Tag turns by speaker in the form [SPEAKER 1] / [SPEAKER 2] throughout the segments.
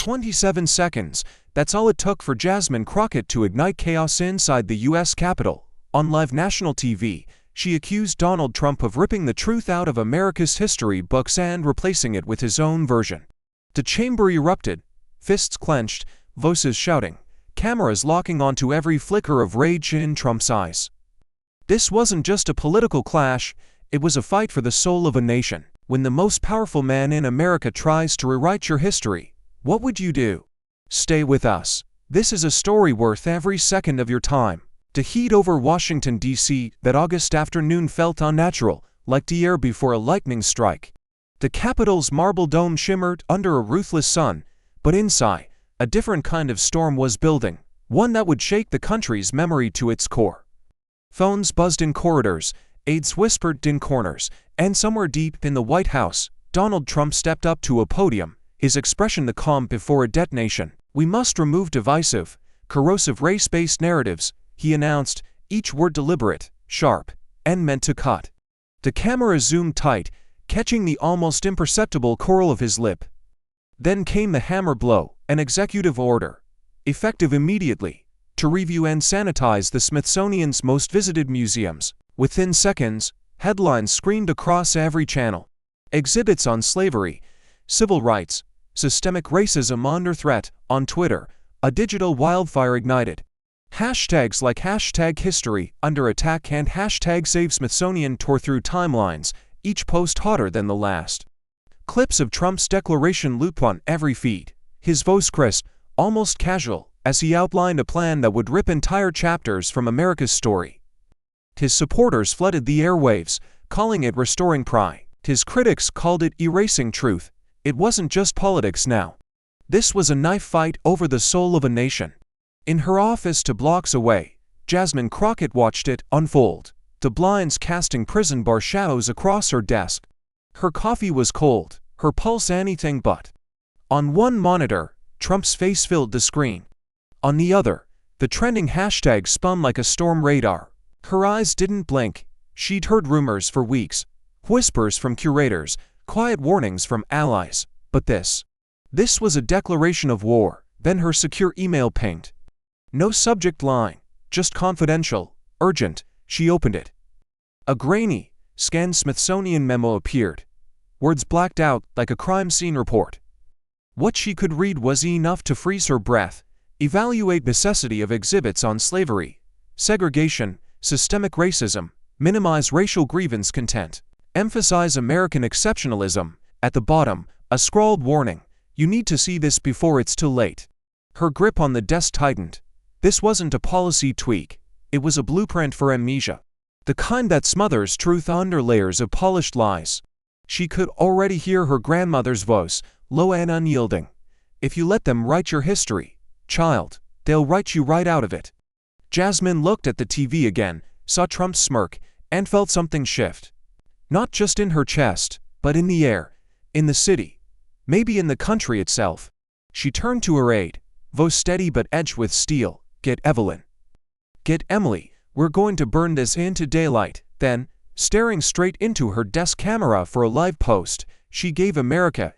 [SPEAKER 1] 27 seconds, that's all it took for Jasmine Crockett to ignite chaos inside the U.S. Capitol. On live national TV, she accused Donald Trump of ripping the truth out of America's history books and replacing it with his own version. The chamber erupted, fists clenched, voices shouting, cameras locking onto every flicker of rage in Trump's eyes. This wasn't just a political clash, it was a fight for the soul of a nation. When the most powerful man in America tries to rewrite your history, what would you do? Stay with us. This is a story worth every second of your time. The heat over Washington, D.C. that August afternoon felt unnatural, like the air before a lightning strike. The Capitol's marble dome shimmered under a ruthless sun, but inside, a different kind of storm was building, one that would shake the country's memory to its core. Phones buzzed in corridors, aides whispered in corners, and somewhere deep in the White House, Donald Trump stepped up to a podium, his expression the calm before a detonation. "We must remove divisive, corrosive race-based narratives," he announced, each word deliberate, sharp, and meant to cut. The camera zoomed tight, catching the almost imperceptible curl of his lip. Then came the hammer blow, an executive order, effective immediately, to review and sanitize the Smithsonian's most visited museums. Within seconds, headlines screamed across every channel. Exhibits on slavery, civil rights, systemic racism under threat. On Twitter, a digital wildfire ignited. Hashtags like #history under attack and #SaveSmithsonian tore through timelines, each post hotter than the last. Clips of Trump's declaration looped on every feed, his voice crisp, almost casual, as he outlined a plan that would rip entire chapters from America's story. His supporters flooded the airwaves, calling it restoring pride. His critics called it erasing truth. It wasn't just politics now. This was a knife fight over the soul of a nation. In her office 2 blocks away, Jasmine Crockett watched it unfold, the blinds casting prison bar shadows across her desk. Her coffee was cold, her pulse anything but. On one monitor, Trump's face filled the screen. On the other, the trending hashtag spun like a storm radar. Her eyes didn't blink. She'd heard rumors for weeks, whispers from curators, quiet warnings from allies. But this was a declaration of war. Then her secure email pinged. No subject line, just confidential, urgent. She opened it. A grainy, scanned Smithsonian memo appeared. Words blacked out like a crime scene report. What she could read was enough to freeze her breath. Evaluate necessity of exhibits on slavery, segregation, systemic racism, minimize racial grievance content, emphasize American exceptionalism. At the bottom, a scrawled warning, you need to see this before it's too late. Her grip on the desk tightened. This wasn't a policy tweak, it was a blueprint for amnesia. The kind that smothers truth under layers of polished lies. She could already hear her grandmother's voice, low and unyielding. If you let them write your history, child, they'll write you right out of it. Jasmine looked at the TV again, saw Trump's smirk, and felt something shift. Not just in her chest, but in the air, in the city, maybe in the country itself. She turned to her aide, voice steady but edged with steel. "Get Evelyn. Get Emily, we're going to burn this into daylight." Then, staring straight into her desk camera for a live post, she gave America's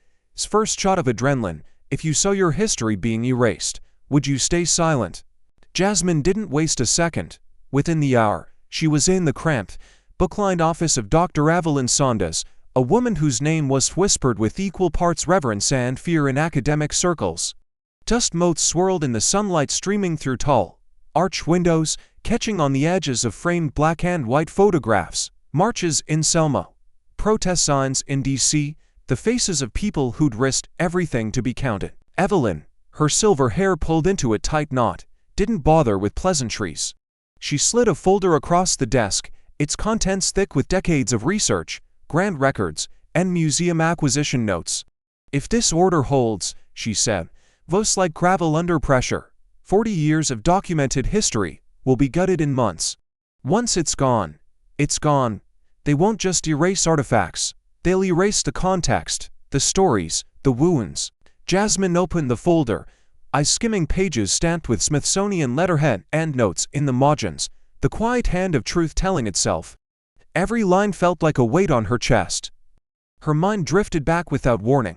[SPEAKER 1] first shot of adrenaline. "If you saw your history being erased, would you stay silent?" Jasmine didn't waste a second. Within the hour, she was in the cramped, book-lined office of Dr. Evelyn Saunders, a woman whose name was whispered with equal parts reverence and fear in academic circles. Dust motes swirled in the sunlight streaming through tall, arched windows, catching on the edges of framed black and white photographs. Marches in Selma, protest signs in D.C., the faces of people who'd risked everything to be counted. Evelyn, her silver hair pulled into a tight knot, didn't bother with pleasantries. She slid a folder across the desk, its contents thick with decades of research, grand records, and museum acquisition notes. "If this order holds," she said, voice like gravel under pressure, 40 years of documented history will be gutted in months. Once it's gone, it's gone. They won't just erase artifacts, they'll erase the context, the stories, the wounds. Jasmine opened the folder, eyes skimming pages stamped with Smithsonian letterhead and notes in the margins, the quiet hand of truth telling itself. Every line felt like a weight on her chest. Her mind drifted back without warning,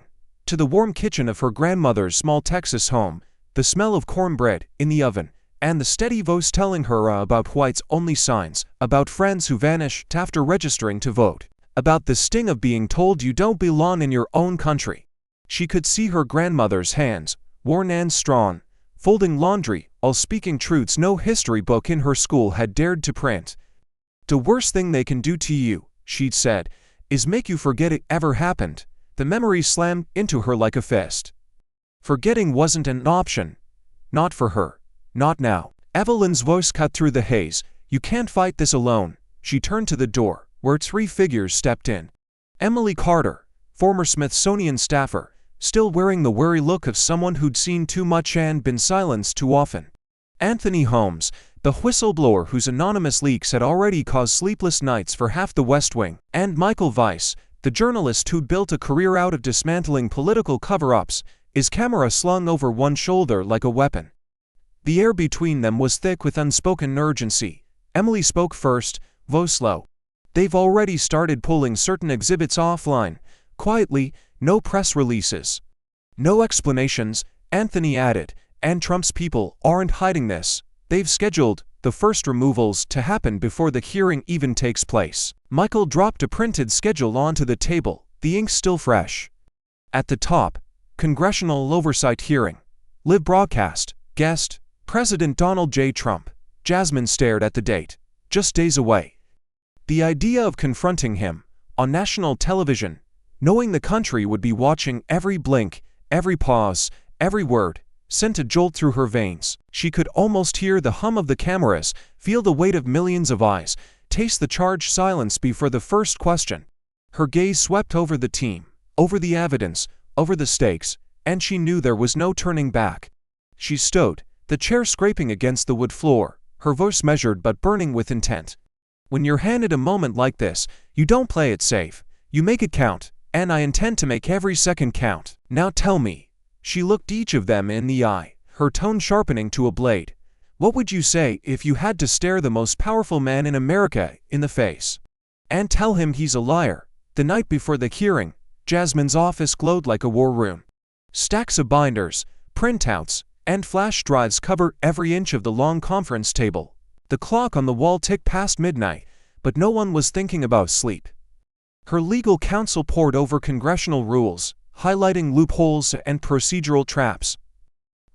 [SPEAKER 1] to the warm kitchen of her grandmother's small Texas home, the smell of cornbread in the oven, and the steady voice telling her about whites only signs, about friends who vanished after registering to vote, about the sting of being told you don't belong in your own country. She could see her grandmother's hands, worn and strong, folding laundry, all speaking truths no history book in her school had dared to print. "The worst thing they can do to you," she'd said, "is make you forget it ever happened." The memory slammed into her like a fist. Forgetting wasn't an option. Not for her. Not now. Evelyn's voice cut through the haze. "You can't fight this alone." She turned to the door, where 3 figures stepped in. Emily Carter, former Smithsonian staffer, still wearing the wary look of someone who'd seen too much and been silenced too often. Anthony Holmes, the whistleblower whose anonymous leaks had already caused sleepless nights for half the West Wing, and Michael Weiss, the journalist who'd built a career out of dismantling political cover-ups, his camera slung over one shoulder like a weapon. The air between them was thick with unspoken urgency. Emily spoke first, voice low. "They've already started pulling certain exhibits offline. Quietly, no press releases. No explanations," Anthony added, "and Trump's people aren't hiding this. They've scheduled the first removals to happen before the hearing even takes place." Michael dropped a printed schedule onto the table, the ink still fresh. At the top, Congressional Oversight Hearing. Live broadcast. Guest, President Donald J. Trump. Jasmine stared at the date. Just days away. The idea of confronting him, on national television, knowing the country would be watching every blink, every pause, every word, sent a jolt through her veins. She could almost hear the hum of the cameras, feel the weight of millions of eyes, taste the charged silence before the first question. Her gaze swept over the team, over the evidence, over the stakes, and she knew there was no turning back. She stood, the chair scraping against the wood floor, her voice measured but burning with intent. "When you're handed a moment like this, you don't play it safe. You make it count, and I intend to make every second count. Now tell me." She looked each of them in the eye, her tone sharpening to a blade. "What would you say if you had to stare the most powerful man in America in the face? And tell him he's a liar?" The night before the hearing, Jasmine's office glowed like a war room. Stacks of binders, printouts, and flash drives covered every inch of the long conference table. The clock on the wall ticked past midnight, but no one was thinking about sleep. Her legal counsel pored over congressional rules, highlighting loopholes and procedural traps.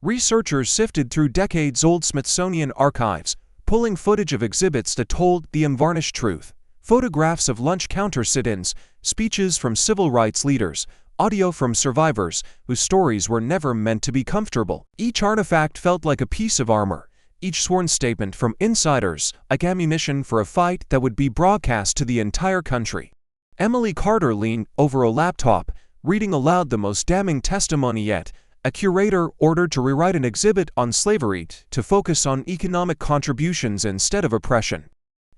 [SPEAKER 1] Researchers sifted through decades-old Smithsonian archives, pulling footage of exhibits that told the unvarnished truth. Photographs of lunch counter sit-ins, speeches from civil rights leaders, audio from survivors whose stories were never meant to be comfortable. Each artifact felt like a piece of armor, each sworn statement from insiders like ammunition for a fight that would be broadcast to the entire country. Emily Carter leaned over a laptop, reading aloud the most damning testimony yet. A curator ordered to rewrite an exhibit on slavery to focus on economic contributions instead of oppression.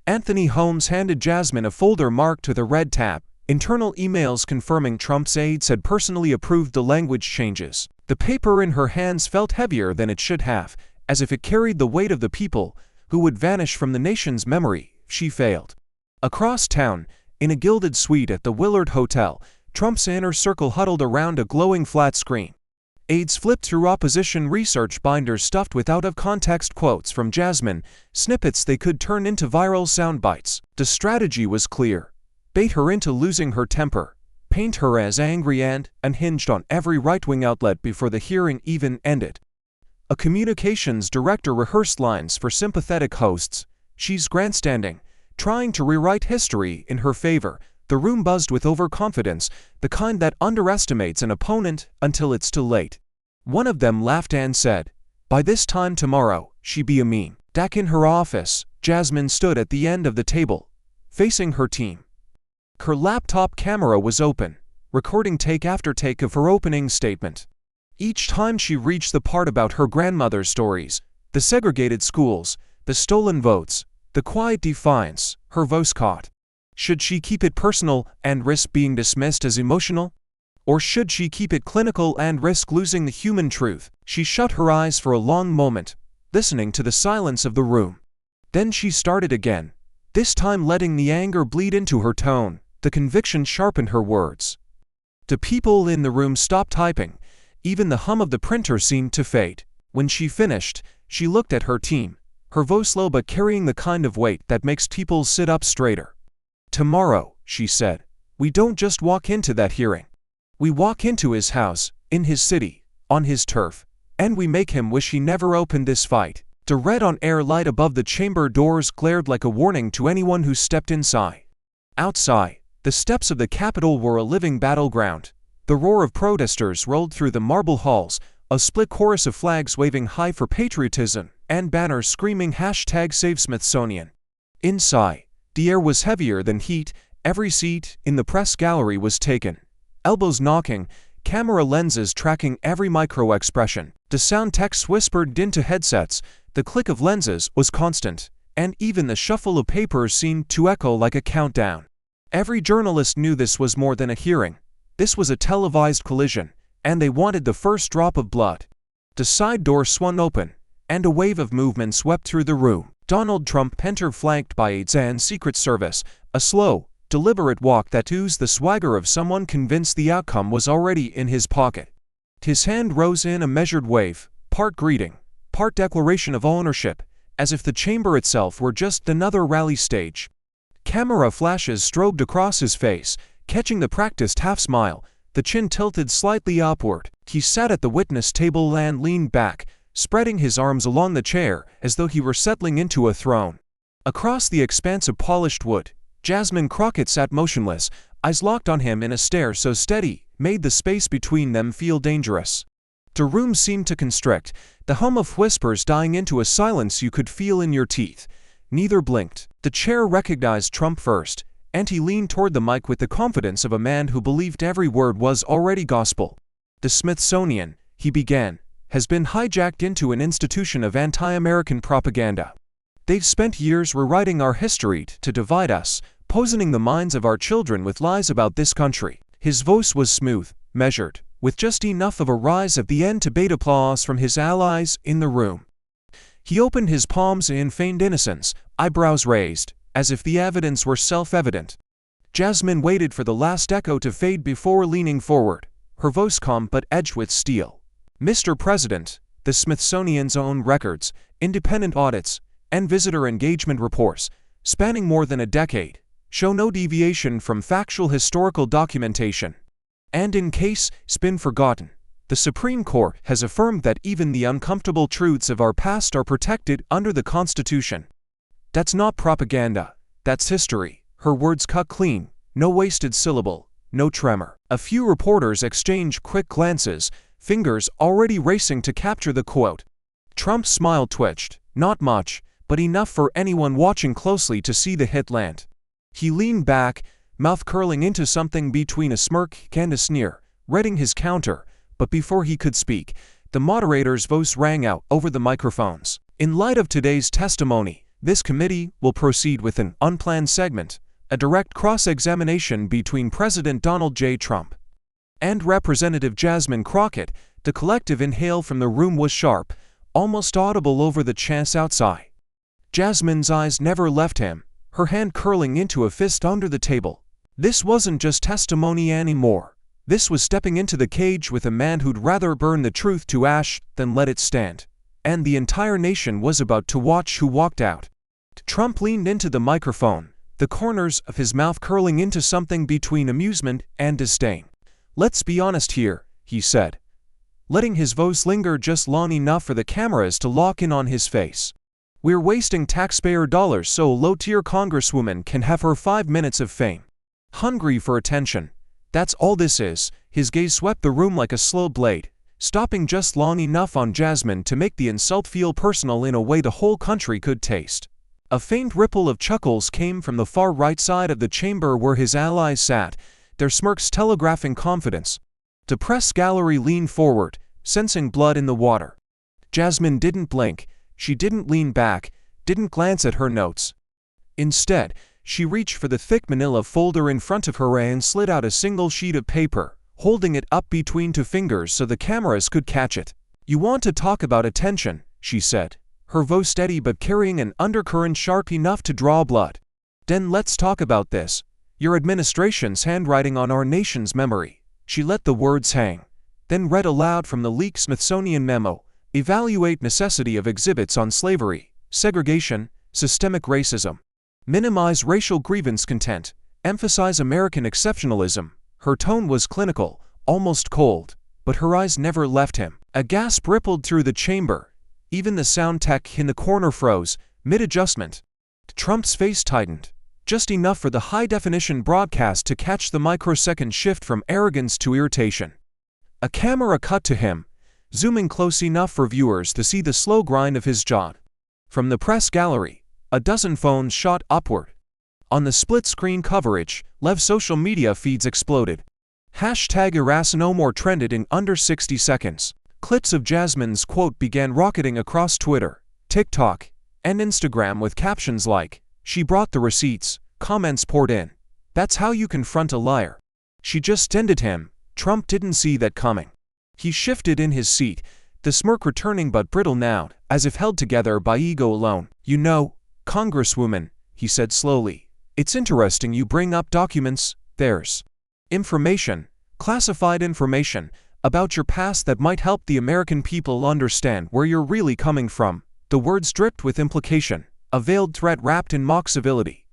[SPEAKER 1] Anthony Holmes handed Jasmine a folder marked with a red tab. Internal emails confirming Trump's aides had personally approved the language changes. The paper in her hands felt heavier than it should have, as if it carried the weight of the people who would vanish from the nation's memory if she failed. Across town, in a gilded suite at the Willard Hotel, Trump's inner circle huddled around a glowing flat screen. Aides flipped through opposition research binders stuffed with out-of-context quotes from Jasmine, snippets they could turn into viral sound bites. The strategy was clear. Bait her into losing her temper, paint her as angry and unhinged on every right-wing outlet before the hearing even ended. A communications director rehearsed lines for sympathetic hosts. She's grandstanding, trying to rewrite history in her favor. The room buzzed with overconfidence, the kind that underestimates an opponent until it's too late. One of them laughed and said, "By this time tomorrow, she'd be a meme." Back in her office, Jasmine stood at the end of the table, facing her team. Her laptop camera was open, recording take after take of her opening statement. Each time she reached the part about her grandmother's stories, the segregated schools, the stolen votes, the quiet defiance, her voice caught. Should she keep it personal and risk being dismissed as emotional? Or should she keep it clinical and risk losing the human truth? She shut her eyes for a long moment, listening to the silence of the room. Then she started again, this time letting the anger bleed into her tone. The conviction sharpened her words. The people in the room stopped typing. Even the hum of the printer seemed to fade. When she finished, she looked at her team, her voice low but carrying the kind of weight that makes people sit up straighter. "Tomorrow," she said, "we don't just walk into that hearing. We walk into his house, in his city, on his turf, and we make him wish he never opened this fight." The red-on-air light above the chamber doors glared like a warning to anyone who stepped inside. Outside, the steps of the Capitol were a living battleground. The roar of protesters rolled through the marble halls, a split chorus of flags waving high for patriotism, and banners screaming #Save Smithsonian. Inside, the air was heavier than heat. Every seat in the press gallery was taken. Elbows knocking, camera lenses tracking every micro-expression. The sound text whispered into headsets. The click of lenses was constant, and even the shuffle of papers seemed to echo like a countdown. Every journalist knew this was more than a hearing. This was a televised collision, and they wanted the first drop of blood. The side door swung open, and a wave of movement swept through the room. Donald Trump entered flanked by aides and Secret Service, a slow, deliberate walk that oozed the swagger of someone convinced the outcome was already in his pocket. His hand rose in a measured wave, part greeting, part declaration of ownership, as if the chamber itself were just another rally stage. Camera flashes strobed across his face, catching the practiced half-smile, the chin tilted slightly upward. He sat at the witness table and leaned back, spreading his arms along the chair as though he were settling into a throne. Across the expanse of polished wood, Jasmine Crockett sat motionless, eyes locked on him in a stare so steady, made the space between them feel dangerous. The room seemed to constrict, the hum of whispers dying into a silence you could feel in your teeth. Neither blinked. The chair recognized Trump first, and he leaned toward the mic with the confidence of a man who believed every word was already gospel. "The Smithsonian," he began, "has been hijacked into an institution of anti-American propaganda. They've spent years rewriting our history to divide us, poisoning the minds of our children with lies about this country." His voice was smooth, measured, with just enough of a rise at the end to bait applause from his allies in the room. He opened his palms in feigned innocence, eyebrows raised, as if the evidence were self-evident. Jasmine waited for the last echo to fade before leaning forward, her voice calm but edged with steel. "Mr. President, the Smithsonian's own records, independent audits, and visitor engagement reports, spanning more than a decade, show no deviation from factual historical documentation. And in case it's been forgotten, the Supreme Court has affirmed that even the uncomfortable truths of our past are protected under the Constitution. That's not propaganda, that's history." Her words cut clean, no wasted syllable, no tremor. A few reporters exchanged quick glances, fingers already racing to capture the quote. Trump's smile twitched, not much, but enough for anyone watching closely to see the hit land. He leaned back, mouth curling into something between a smirk and a sneer, readying his counter, but before he could speak, the moderator's voice rang out over the microphones. "In light of today's testimony, this committee will proceed with an unplanned segment, a direct cross-examination between President Donald J. Trump and Representative Jasmine Crockett." The collective inhale from the room was sharp, almost audible over the chants outside. Jasmine's eyes never left him, her hand curling into a fist under the table. This wasn't just testimony anymore. This was stepping into the cage with a man who'd rather burn the truth to ash than let it stand. And the entire nation was about to watch who walked out. Trump leaned into the microphone, the corners of his mouth curling into something between amusement and disdain. "Let's be honest here," he said, letting his voice linger just long enough for the cameras to lock in on his face. "We're wasting taxpayer dollars so a low-tier congresswoman can have her 5 minutes of fame. Hungry for attention. That's all this is." His gaze swept the room like a slow blade, stopping just long enough on Jasmine to make the insult feel personal in a way the whole country could taste. A faint ripple of chuckles came from the far right side of the chamber where his allies sat, their smirks telegraphing confidence. The press gallery leaned forward, sensing blood in the water. Jasmine didn't blink, she didn't lean back, didn't glance at her notes. Instead, she reached for the thick manila folder in front of her and slid out a single sheet of paper, holding it up between two fingers so the cameras could catch it. "You want to talk about attention," she said, her voice steady but carrying an undercurrent sharp enough to draw blood. "Then let's talk about this. Your administration's handwriting on our nation's memory. She let the words hang, then read aloud from the leaked Smithsonian memo: evaluate necessity of exhibits on slavery, segregation, systemic racism. Minimize racial grievance content, emphasize American exceptionalism. Her tone was clinical, almost cold, but her eyes never left him. A gasp rippled through the chamber. Even the sound tech in the corner froze, mid-adjustment. Trump's face tightened, just enough for the high-definition broadcast to catch the microsecond shift from arrogance to irritation. A camera cut to him, zooming close enough for viewers to see the slow grind of his jaw. From the press gallery, a dozen phones shot upward. On the split-screen coverage, Lev's social media feeds exploded. Hashtag #ErasNoMore trended in under 60 seconds. Clips of Jasmine's quote began rocketing across Twitter, TikTok, and Instagram with captions like, "She brought the receipts," comments poured in. "That's how you confront a liar." "She just ended him." Trump didn't see that coming. He shifted in his seat, the smirk returning but brittle now, as if held together by ego alone. "You know, Congresswoman," he said slowly, "it's interesting you bring up documents. There's information, classified information, about your past that might help the American people understand where you're really coming from." The words dripped with implication, a veiled threat wrapped in mock civility.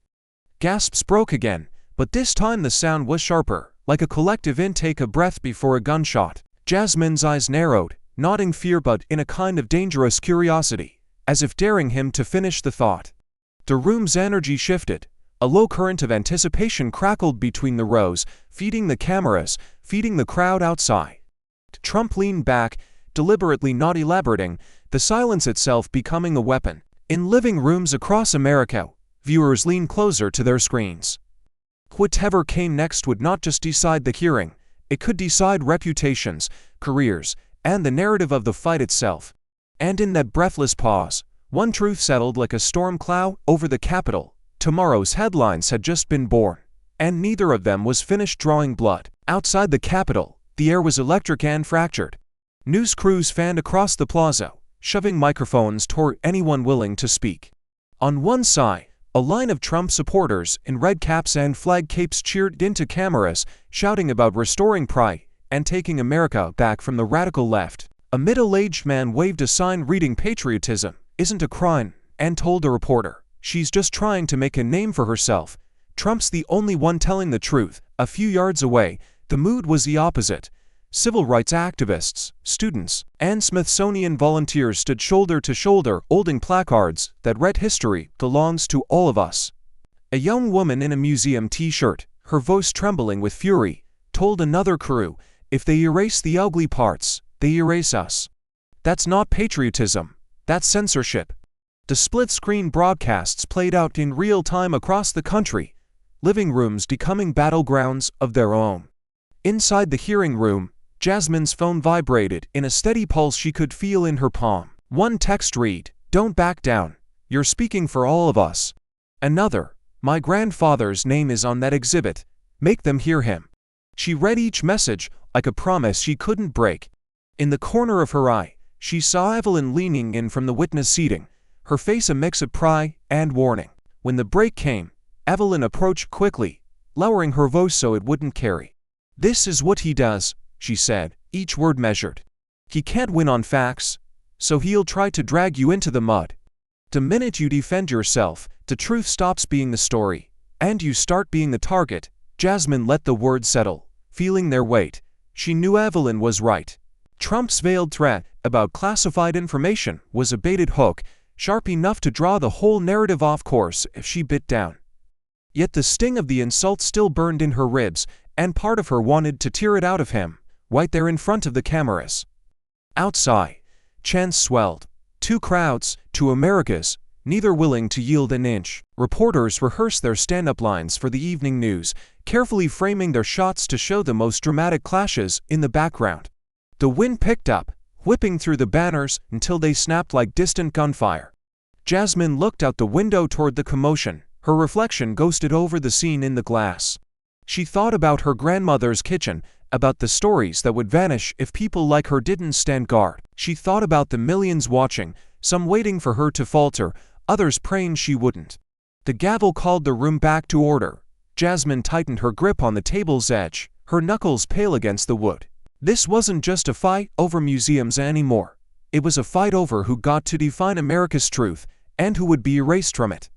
[SPEAKER 1] Gasps broke again, but this time the sound was sharper, like a collective intake of breath before a gunshot. Jasmine's eyes narrowed, nodding fear but in a kind of dangerous curiosity, as if daring him to finish the thought. The room's energy shifted. A low current of anticipation crackled between the rows, feeding the cameras, feeding the crowd outside. Trump leaned back, deliberately not elaborating, the silence itself becoming a weapon. In living rooms across America, viewers leaned closer to their screens. Whatever came next would not just decide the hearing, it could decide reputations, careers, and the narrative of the fight itself. And in that breathless pause, one truth settled like a storm cloud over the Capitol. Tomorrow's headlines had just been born, and neither of them was finished drawing blood. Outside the Capitol, the air was electric and fractured. News crews fanned across the plaza, shoving microphones toward anyone willing to speak. On one side, a line of Trump supporters in red caps and flag capes cheered into cameras, shouting about restoring pride and taking America back from the radical left. A middle-aged man waved a sign reading "Patriotism isn't a crime," and told a reporter, "She's just trying to make a name for herself." Trump's the only one telling the truth. A few yards away, the mood was the opposite. Civil rights activists, students, and Smithsonian volunteers stood shoulder to shoulder, holding placards that read "History belongs to all of us." A young woman in a museum t-shirt, her voice trembling with fury, told another crew, "If they erase the ugly parts, they erase us." That's not patriotism, that's censorship. The split-screen broadcasts played out in real time across the country, living rooms becoming battlegrounds of their own. Inside the hearing room, Jasmine's phone vibrated in a steady pulse she could feel in her palm. One text read, "Don't back down. You're speaking for all of us." Another, "My grandfather's name is on that exhibit. Make them hear him." She read each message like a promise she couldn't break. In the corner of her eye, she saw Evelyn leaning in from the witness seating, her face a mix of pride and warning. When the break came, Evelyn approached quickly, lowering her voice so it wouldn't carry. "This is what he does," she said, each word measured. "He can't win on facts, so he'll try to drag you into the mud. The minute you defend yourself, the truth stops being the story, and you start being the target." Jasmine let the words settle, feeling their weight. She knew Evelyn was right. Trump's veiled threat about classified information was a baited hook, sharp enough to draw the whole narrative off course if she bit down. Yet the sting of the insult still burned in her ribs, and part of her wanted to tear it out of him, right there in front of the cameras. Outside, chants swelled. Two crowds, two Americas, neither willing to yield an inch. Reporters rehearsed their stand-up lines for the evening news, carefully framing their shots to show the most dramatic clashes in the background. The wind picked up, whipping through the banners until they snapped like distant gunfire. Jasmine looked out the window toward the commotion, her reflection ghosted over the scene in the glass. She thought about her grandmother's kitchen, about the stories that would vanish if people like her didn't stand guard. She thought about the millions watching, some waiting for her to falter, others praying she wouldn't. The gavel called the room back to order. Jasmine tightened her grip on the table's edge, her knuckles pale against the wood. This wasn't just a fight over museums anymore. It was a fight over who got to define America's truth and who would be erased from it.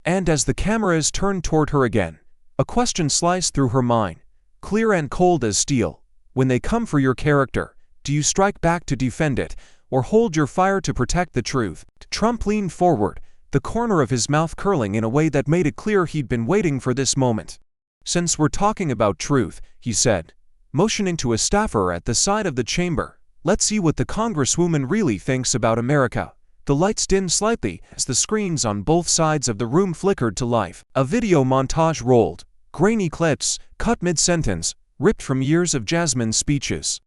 [SPEAKER 1] And as the cameras turned toward her again, a question sliced through her mind, clear and cold as steel. When they come for your character, do you strike back to defend it, or hold your fire to protect the truth? Trump leaned forward, the corner of his mouth curling in a way that made it clear he'd been waiting for this moment. "Since we're talking about truth," he said, motioning to a staffer at the side of the chamber, "let's see what the Congresswoman really thinks about America." The lights dimmed slightly as the screens on both sides of the room flickered to life. A video montage rolled, grainy clips, cut mid-sentence, ripped from years of Jasmine's speeches.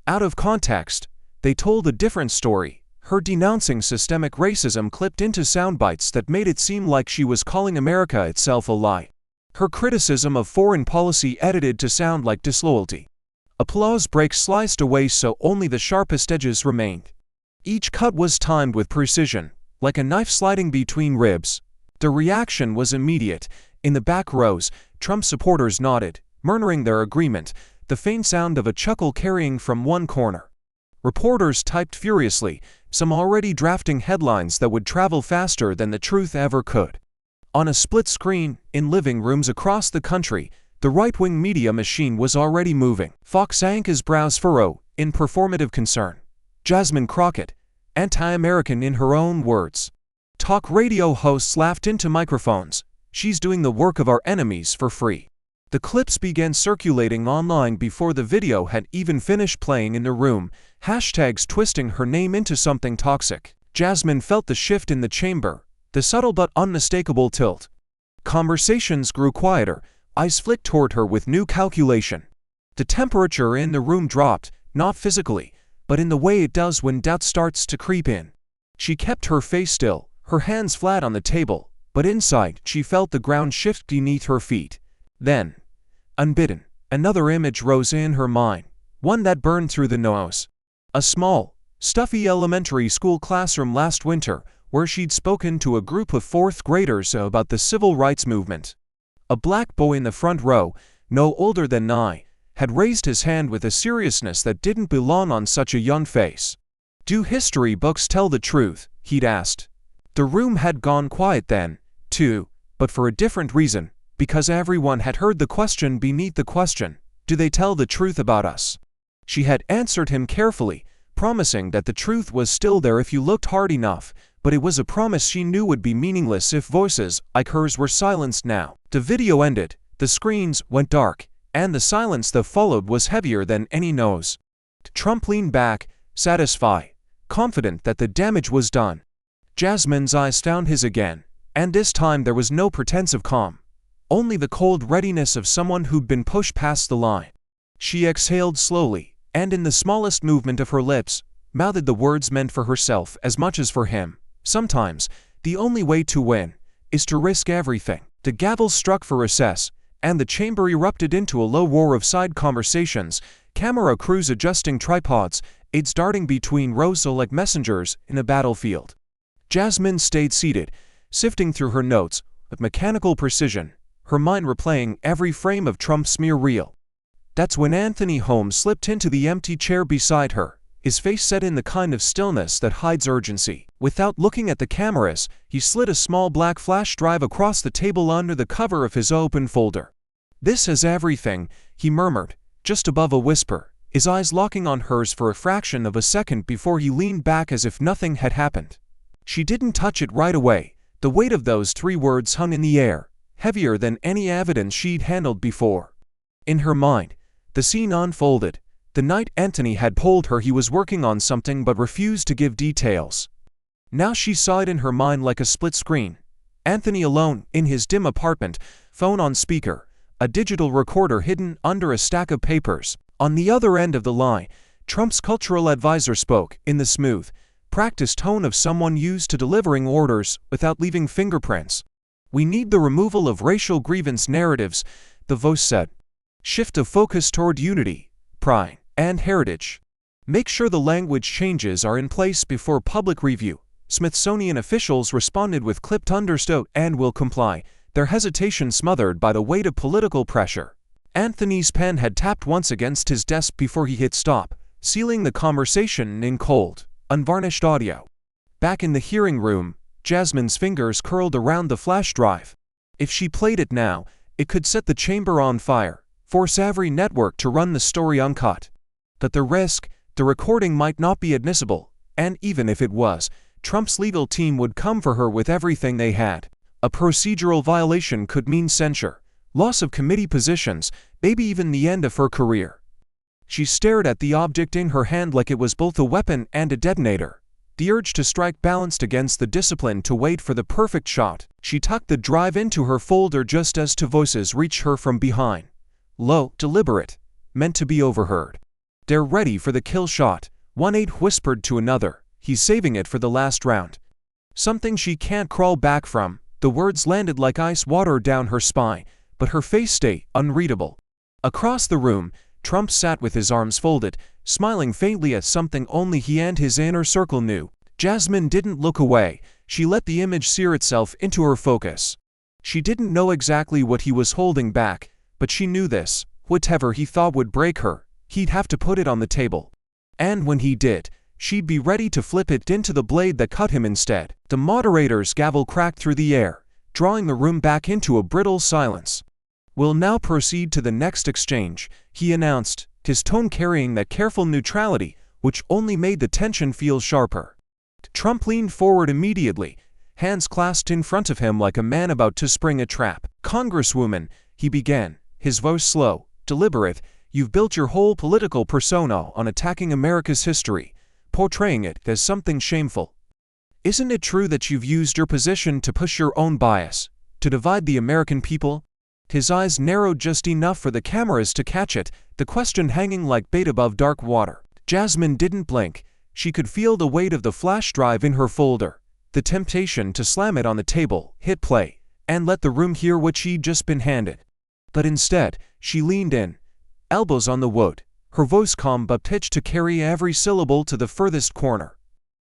[SPEAKER 1] Out of context, they told a different story, her denouncing systemic racism clipped into soundbites that made it seem like she was calling America itself a lie. Her criticism of foreign policy edited to sound like disloyalty. Applause breaks sliced away so only the sharpest edges remained. Each cut was timed with precision, like a knife sliding between ribs. The reaction was immediate. In the back rows, Trump supporters nodded, murmuring their agreement, the faint sound of a chuckle carrying from one corner. Reporters typed furiously, some already drafting headlines that would travel faster than the truth ever could. On a split screen, in living rooms across the country, the right-wing media machine was already moving. Fox sank his brows furrow, in performative concern. Jasmine Crockett, anti-American in her own words. Talk radio hosts laughed into microphones. She's doing the work of our enemies for free. The clips began circulating online before the video had even finished playing in the room, hashtags twisting her name into something toxic. Jasmine felt the shift in the chamber, the subtle but unmistakable tilt. Conversations grew quieter, eyes flicked toward her with new calculation. The temperature in the room dropped, not physically, but in the way it does when doubt starts to creep in. She kept her face still, her hands flat on the table, but inside she felt the ground shift beneath her feet. Then, unbidden, another image rose in her mind, one that burned through the nose. A small, stuffy elementary school classroom last winter, where she'd spoken to a group of fourth graders about the civil rights movement. A black boy in the front row, no older than 9, had raised his hand with a seriousness that didn't belong on such a young face. "Do history books tell the truth?" he'd asked. The room had gone quiet then, too, but for a different reason, because everyone had heard the question beneath the question, "Do they tell the truth about us?" She had answered him carefully, promising that the truth was still there if you looked hard enough, but it was a promise she knew would be meaningless if voices like hers were silenced now. The video ended, the screens went dark, and the silence that followed was heavier than any nose. Trump leaned back, satisfied, confident that the damage was done. Jasmine's eyes found his again, and this time there was no pretense of calm, only the cold readiness of someone who'd been pushed past the line. She exhaled slowly, and in the smallest movement of her lips, mouthed the words meant for herself as much as for him. Sometimes, the only way to win is to risk everything. The gavel struck for recess, and the chamber erupted into a low roar of side conversations, camera crews adjusting tripods, aides darting between rows like messengers in a battlefield. Jasmine stayed seated, sifting through her notes with mechanical precision, her mind replaying every frame of Trump's smear reel. That's when Anthony Holmes slipped into the empty chair beside her, his face set in the kind of stillness that hides urgency. Without looking at the cameras, he slid a small black flash drive across the table under the cover of his open folder. "This has everything," he murmured, just above a whisper, his eyes locking on hers for a fraction of a second before he leaned back as if nothing had happened. She didn't touch it right away. The weight of those 3 words hung in the air, heavier than any evidence she'd handled before. In her mind, the scene unfolded. The night Anthony had told her he was working on something but refused to give details. Now she saw it in her mind like a split screen. Anthony alone, in his dim apartment, phone on speaker, a digital recorder hidden under a stack of papers. On the other end of the line, Trump's cultural advisor spoke, in the smooth, practiced tone of someone used to delivering orders without leaving fingerprints. "We need the removal of racial grievance narratives," the voice said. "Shift the focus toward unity, pride, and heritage. Make sure the language changes are in place before public review." Smithsonian officials responded with clipped "understood" and "will comply," their hesitation smothered by the weight of political pressure. Anthony's pen had tapped once against his desk before he hit stop, sealing the conversation in cold, unvarnished audio. Back in the hearing room, Jasmine's fingers curled around the flash drive. If she played it now, it could set the chamber on fire, force every network to run the story uncut. But the risk, the recording might not be admissible, and even if it was, Trump's legal team would come for her with everything they had. A procedural violation could mean censure, loss of committee positions, maybe even the end of her career. She stared at the object in her hand like it was both a weapon and a detonator. The urge to strike balanced against the discipline to wait for the perfect shot. She tucked the drive into her folder just as two voices reached her from behind. Low, deliberate, meant to be overheard. "They're ready for the kill shot," one aide whispered to another. "He's saving it for the last round." Something she can't crawl back from. The words landed like ice water down her spine, but her face stayed unreadable. Across the room, Trump sat with his arms folded, smiling faintly at something only he and his inner circle knew. Jasmine didn't look away. She let the image sear itself into her focus. She didn't know exactly what he was holding back, but she knew this. Whatever he thought would break her, he'd have to put it on the table. And when he did, she'd be ready to flip it into the blade that cut him instead. The moderator's gavel cracked through the air, drawing the room back into a brittle silence. "We'll now proceed to the next exchange," he announced, his tone carrying that careful neutrality which only made the tension feel sharper. Trump leaned forward immediately, hands clasped in front of him like a man about to spring a trap. "Congresswoman," he began, his voice slow, deliberate, "you've built your whole political persona on attacking America's history, portraying it as something shameful. Isn't it true that you've used your position to push your own bias, to divide the American people?" His eyes narrowed just enough for the cameras to catch it, the question hanging like bait above dark water. Jasmine didn't blink. She could feel the weight of the flash drive in her folder, the temptation to slam it on the table, hit play, and let the room hear what she'd just been handed. But instead, she leaned in, elbows on the wood, her voice calm but pitched to carry every syllable to the furthest corner.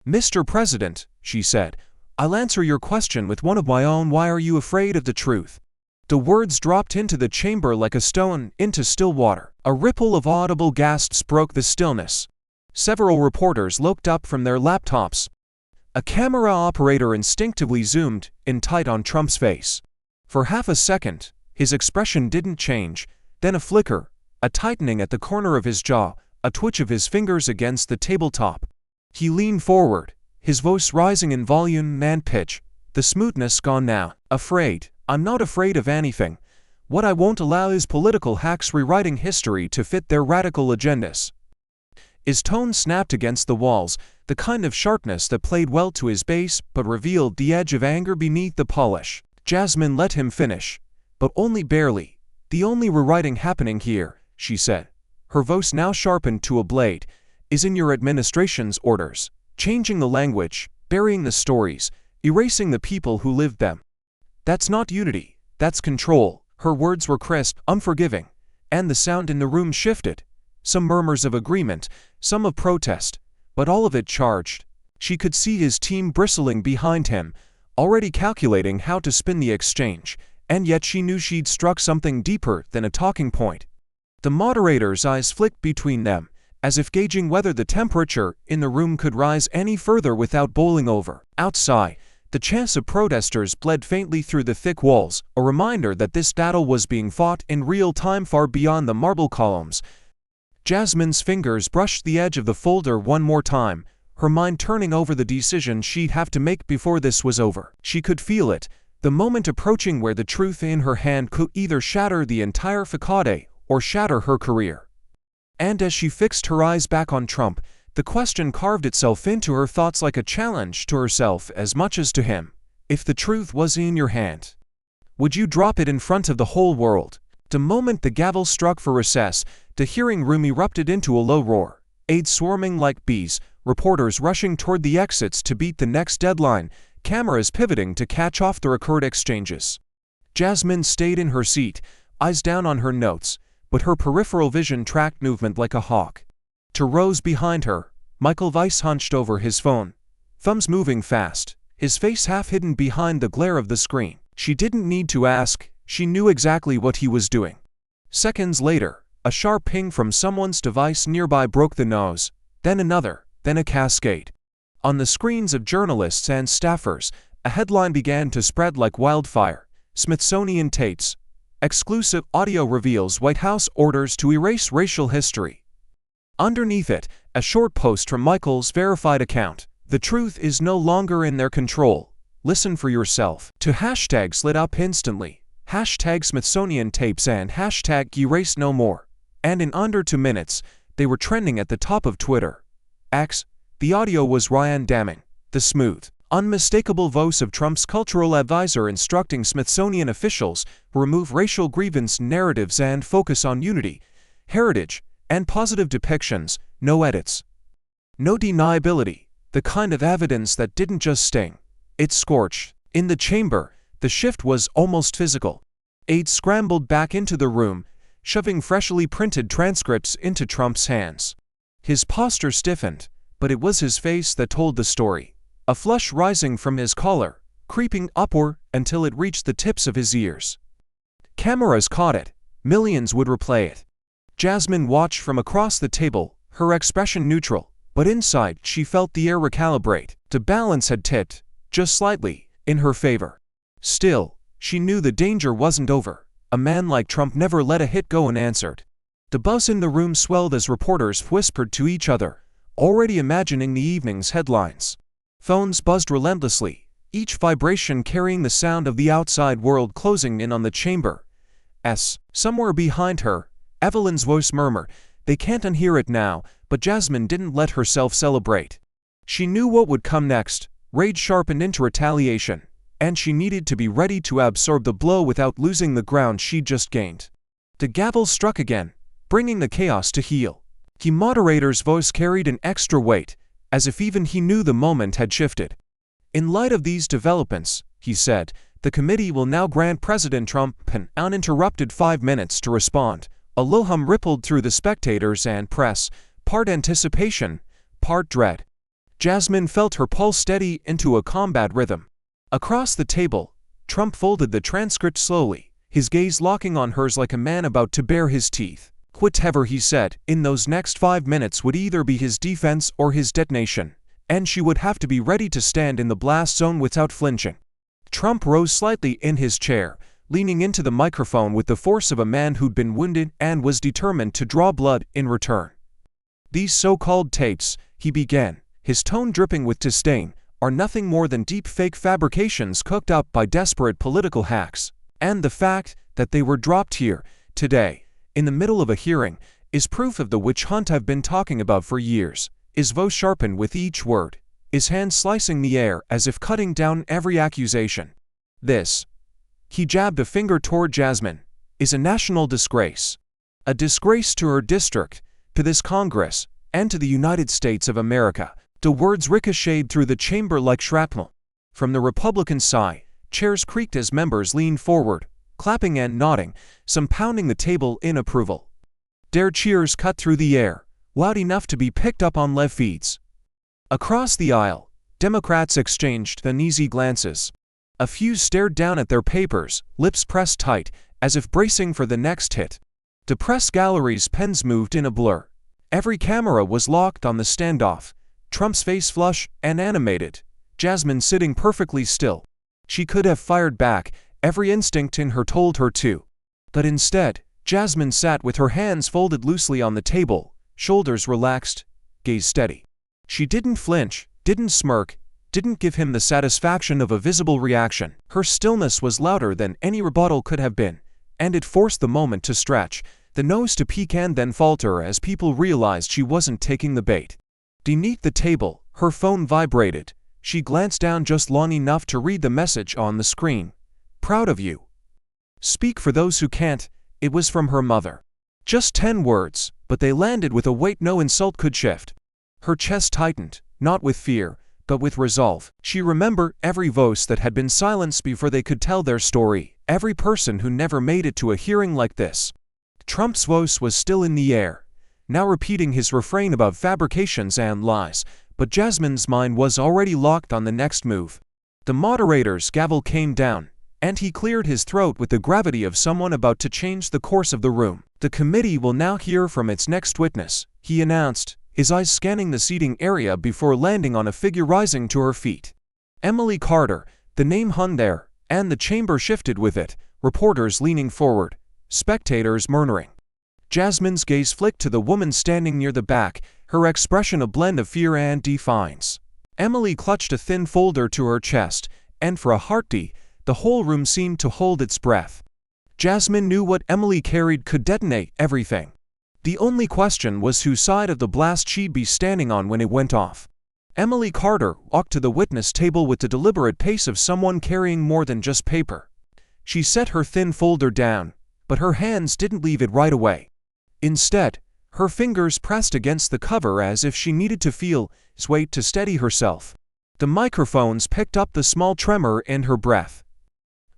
[SPEAKER 1] "Mr. President," she said, "I'll answer your question with one of my own. Why are you afraid of the truth?" The words dropped into the chamber like a stone into still water. A ripple of audible gasps broke the stillness. Several reporters looked up from their laptops. A camera operator instinctively zoomed in tight on Trump's face. For half a second, his expression didn't change, then a flicker, a tightening at the corner of his jaw, a twitch of his fingers against the tabletop. He leaned forward, his voice rising in volume and pitch, the smoothness gone now. "Afraid? I'm not afraid of anything. What I won't allow is political hacks rewriting history to fit their radical agendas." His tone snapped against the walls, the kind of sharpness that played well to his bass but revealed the edge of anger beneath the polish. Jasmine let him finish, but only barely. "The only rewriting happening here," she said, her voice now sharpened to a blade, "is in your administration's orders, changing the language, burying the stories, erasing the people who lived them. That's not unity, that's control." Her words were crisp, unforgiving, and the sound in the room shifted. Some murmurs of agreement, some of protest, but all of it charged. She could see his team bristling behind him, already calculating how to spin the exchange, and yet she knew she'd struck something deeper than a talking point. The moderator's eyes flicked between them, as if gauging whether the temperature in the room could rise any further without boiling over. Outside, the chants of protesters bled faintly through the thick walls, a reminder that this battle was being fought in real time far beyond the marble columns. Jasmine's fingers brushed the edge of the folder one more time, her mind turning over the decision she'd have to make before this was over. She could feel it, the moment approaching where the truth in her hand could either shatter the entire facade or shatter her career. And as she fixed her eyes back on Trump, the question carved itself into her thoughts like a challenge to herself as much as to him. If the truth was in your hand, would you drop it in front of the whole world? The moment the gavel struck for recess, the hearing room erupted into a low roar. Aides swarming like bees, reporters rushing toward the exits to beat the next deadline, cameras pivoting to catch off the recorded exchanges. Jasmine stayed in her seat, eyes down on her notes, but her peripheral vision tracked movement like a hawk. To rows behind her, Michael Weiss hunched over his phone, thumbs moving fast, his face half hidden behind the glare of the screen. She didn't need to ask, she knew exactly what he was doing. Seconds later, a sharp ping from someone's device nearby broke the news, then another, then a cascade. On the screens of journalists and staffers, a headline began to spread like wildfire. Smithsonian tapes. Exclusive audio reveals White House orders to erase racial history. Underneath it, a short post from Michael's verified account. The truth is no longer in their control. Listen for yourself. Two hashtags lit up instantly. Hashtag Smithsonian tapes and hashtag erase no more. And in under 2 minutes, they were trending at the top of Twitter. X. The audio was Ryan Daming, the smooth, unmistakable voice of Trump's cultural advisor instructing Smithsonian officials to remove racial grievance narratives and focus on unity, heritage, and positive depictions, no edits. No deniability, the kind of evidence that didn't just sting. It scorched. In the chamber, the shift was almost physical. Aides scrambled back into the room, shoving freshly printed transcripts into Trump's hands. His posture stiffened, but it was his face that told the story. A flush rising from his collar, creeping upward until it reached the tips of his ears. Cameras caught it. Millions would replay it. Jasmine watched from across the table, her expression neutral, but inside she felt the air recalibrate. The balance had tipped, just slightly, in her favor. Still, she knew the danger wasn't over. A man like Trump never let a hit go unanswered. The buzz in the room swelled as reporters whispered to each other, already imagining the evening's headlines. Phones buzzed relentlessly, each vibration carrying the sound of the outside world closing in on the chamber. Somewhere behind her, Evelyn's voice murmured, "They can't unhear it now," but Jasmine didn't let herself celebrate. She knew what would come next. Rage sharpened into retaliation, and she needed to be ready to absorb the blow without losing the ground she'd just gained. The gavel struck again, bringing the chaos to heel. The moderator's voice carried an extra weight, as if even he knew the moment had shifted. "In light of these developments," he said, "the committee will now grant President Trump an uninterrupted 5 minutes to respond." A low hum rippled through the spectators and press, part anticipation, part dread. Jasmine felt her pulse steady into a combat rhythm. Across the table, Trump folded the transcript slowly, his gaze locking on hers like a man about to bare his teeth. Whatever he said in those next 5 minutes would either be his defense or his detonation, and she would have to be ready to stand in the blast zone without flinching. Trump rose slightly in his chair, leaning into the microphone with the force of a man who'd been wounded and was determined to draw blood in return. "These so-called tapes," he began, his tone dripping with disdain, "are nothing more than deep fake fabrications cooked up by desperate political hacks. And the fact that they were dropped here, today, in the middle of a hearing, is proof of the witch hunt I've been talking about for years." His voice sharpened with each word, his hand slicing the air as if cutting down every accusation. "This," he jabbed a finger toward Jasmine, "is a national disgrace. A disgrace to her district, to this Congress, and to the United States of America." The words ricocheted through the chamber like shrapnel. From the Republican side, chairs creaked as members leaned forward, clapping and nodding, some pounding the table in approval. Their cheers cut through the air, loud enough to be picked up on live feeds. Across the aisle, Democrats exchanged uneasy glances. A few stared down at their papers, lips pressed tight, as if bracing for the next hit. The press gallery's pens moved in a blur. Every camera was locked on the standoff, Trump's face flushed and animated, Jasmine sitting perfectly still. She could have fired back, every instinct in her told her to. But instead, Jasmine sat with her hands folded loosely on the table, shoulders relaxed, gaze steady. She didn't flinch, didn't smirk, didn't give him the satisfaction of a visible reaction. Her stillness was louder than any rebuttal could have been, and it forced the moment to stretch, the nose to peak and then falter as people realized she wasn't taking the bait. Beneath the table, her phone vibrated. She glanced down just long enough to read the message on the screen. "Proud of you. Speak for those who can't." It was from her mother. Just 10 words, but they landed with a weight no insult could shift. Her chest tightened, not with fear, but with resolve. She remembered every voice that had been silenced before they could tell their story, every person who never made it to a hearing like this. Trump's voice was still in the air, now repeating his refrain about fabrications and lies, but Jasmine's mind was already locked on the next move. The moderator's gavel came down, and he cleared his throat with the gravity of someone about to change the course of the room. "The committee will now hear from its next witness," he announced, his eyes scanning the seating area before landing on a figure rising to her feet. Emily Carter. The name hung there, and the chamber shifted with it, reporters leaning forward, spectators murmuring. Jasmine's gaze flicked to the woman standing near the back, her expression a blend of fear and defiance. Emily clutched a thin folder to her chest, and for a heartbeat, the whole room seemed to hold its breath. Jasmine knew what Emily carried could detonate everything. The only question was whose side of the blast she'd be standing on when it went off. Emily Carter walked to the witness table with the deliberate pace of someone carrying more than just paper. She set her thin folder down, but her hands didn't leave it right away. Instead, her fingers pressed against the cover as if she needed to feel its weight to steady herself. The microphones picked up the small tremor in her breath.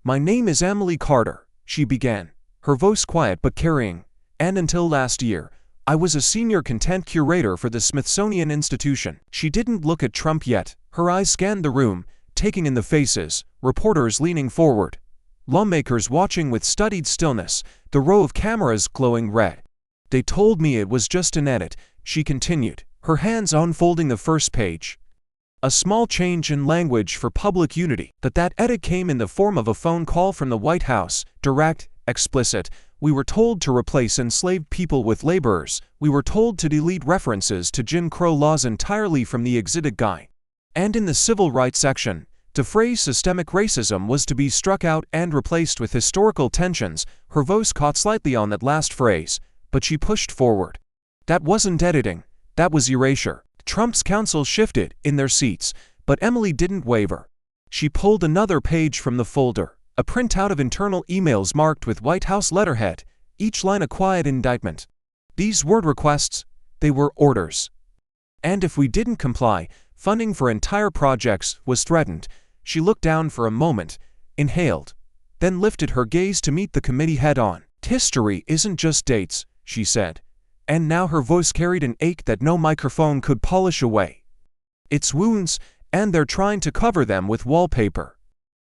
[SPEAKER 1] "My name is Emily Carter," she began, her voice quiet but carrying, "and until last year, I was a senior content curator for the Smithsonian Institution." She didn't look at Trump yet. Her eyes scanned the room, taking in the faces, reporters leaning forward, lawmakers watching with studied stillness, the row of cameras glowing red. "They told me it was just an edit," she continued, her hands unfolding the first page. "A small change in language for public unity. That edit came in the form of a phone call from the White House, direct, explicit. We were told to replace enslaved people with laborers. We were told to delete references to Jim Crow laws entirely from the exhibit guide. And in the civil rights section, the phrase systemic racism was to be struck out and replaced with historical tensions." Her voice caught slightly on that last phrase, but she pushed forward. "That wasn't editing, that was erasure." Trump's counsel shifted in their seats, but Emily didn't waver. She pulled another page from the folder, a printout of internal emails marked with White House letterhead, each line a quiet indictment. These weren't requests, they were orders. And if we didn't comply, funding for entire projects was threatened. She looked down for a moment, inhaled, then lifted her gaze to meet the committee head-on. "History isn't just dates," she said, and now her voice carried an ache that no microphone could polish away. "It's wounds, and they're trying to cover them with wallpaper."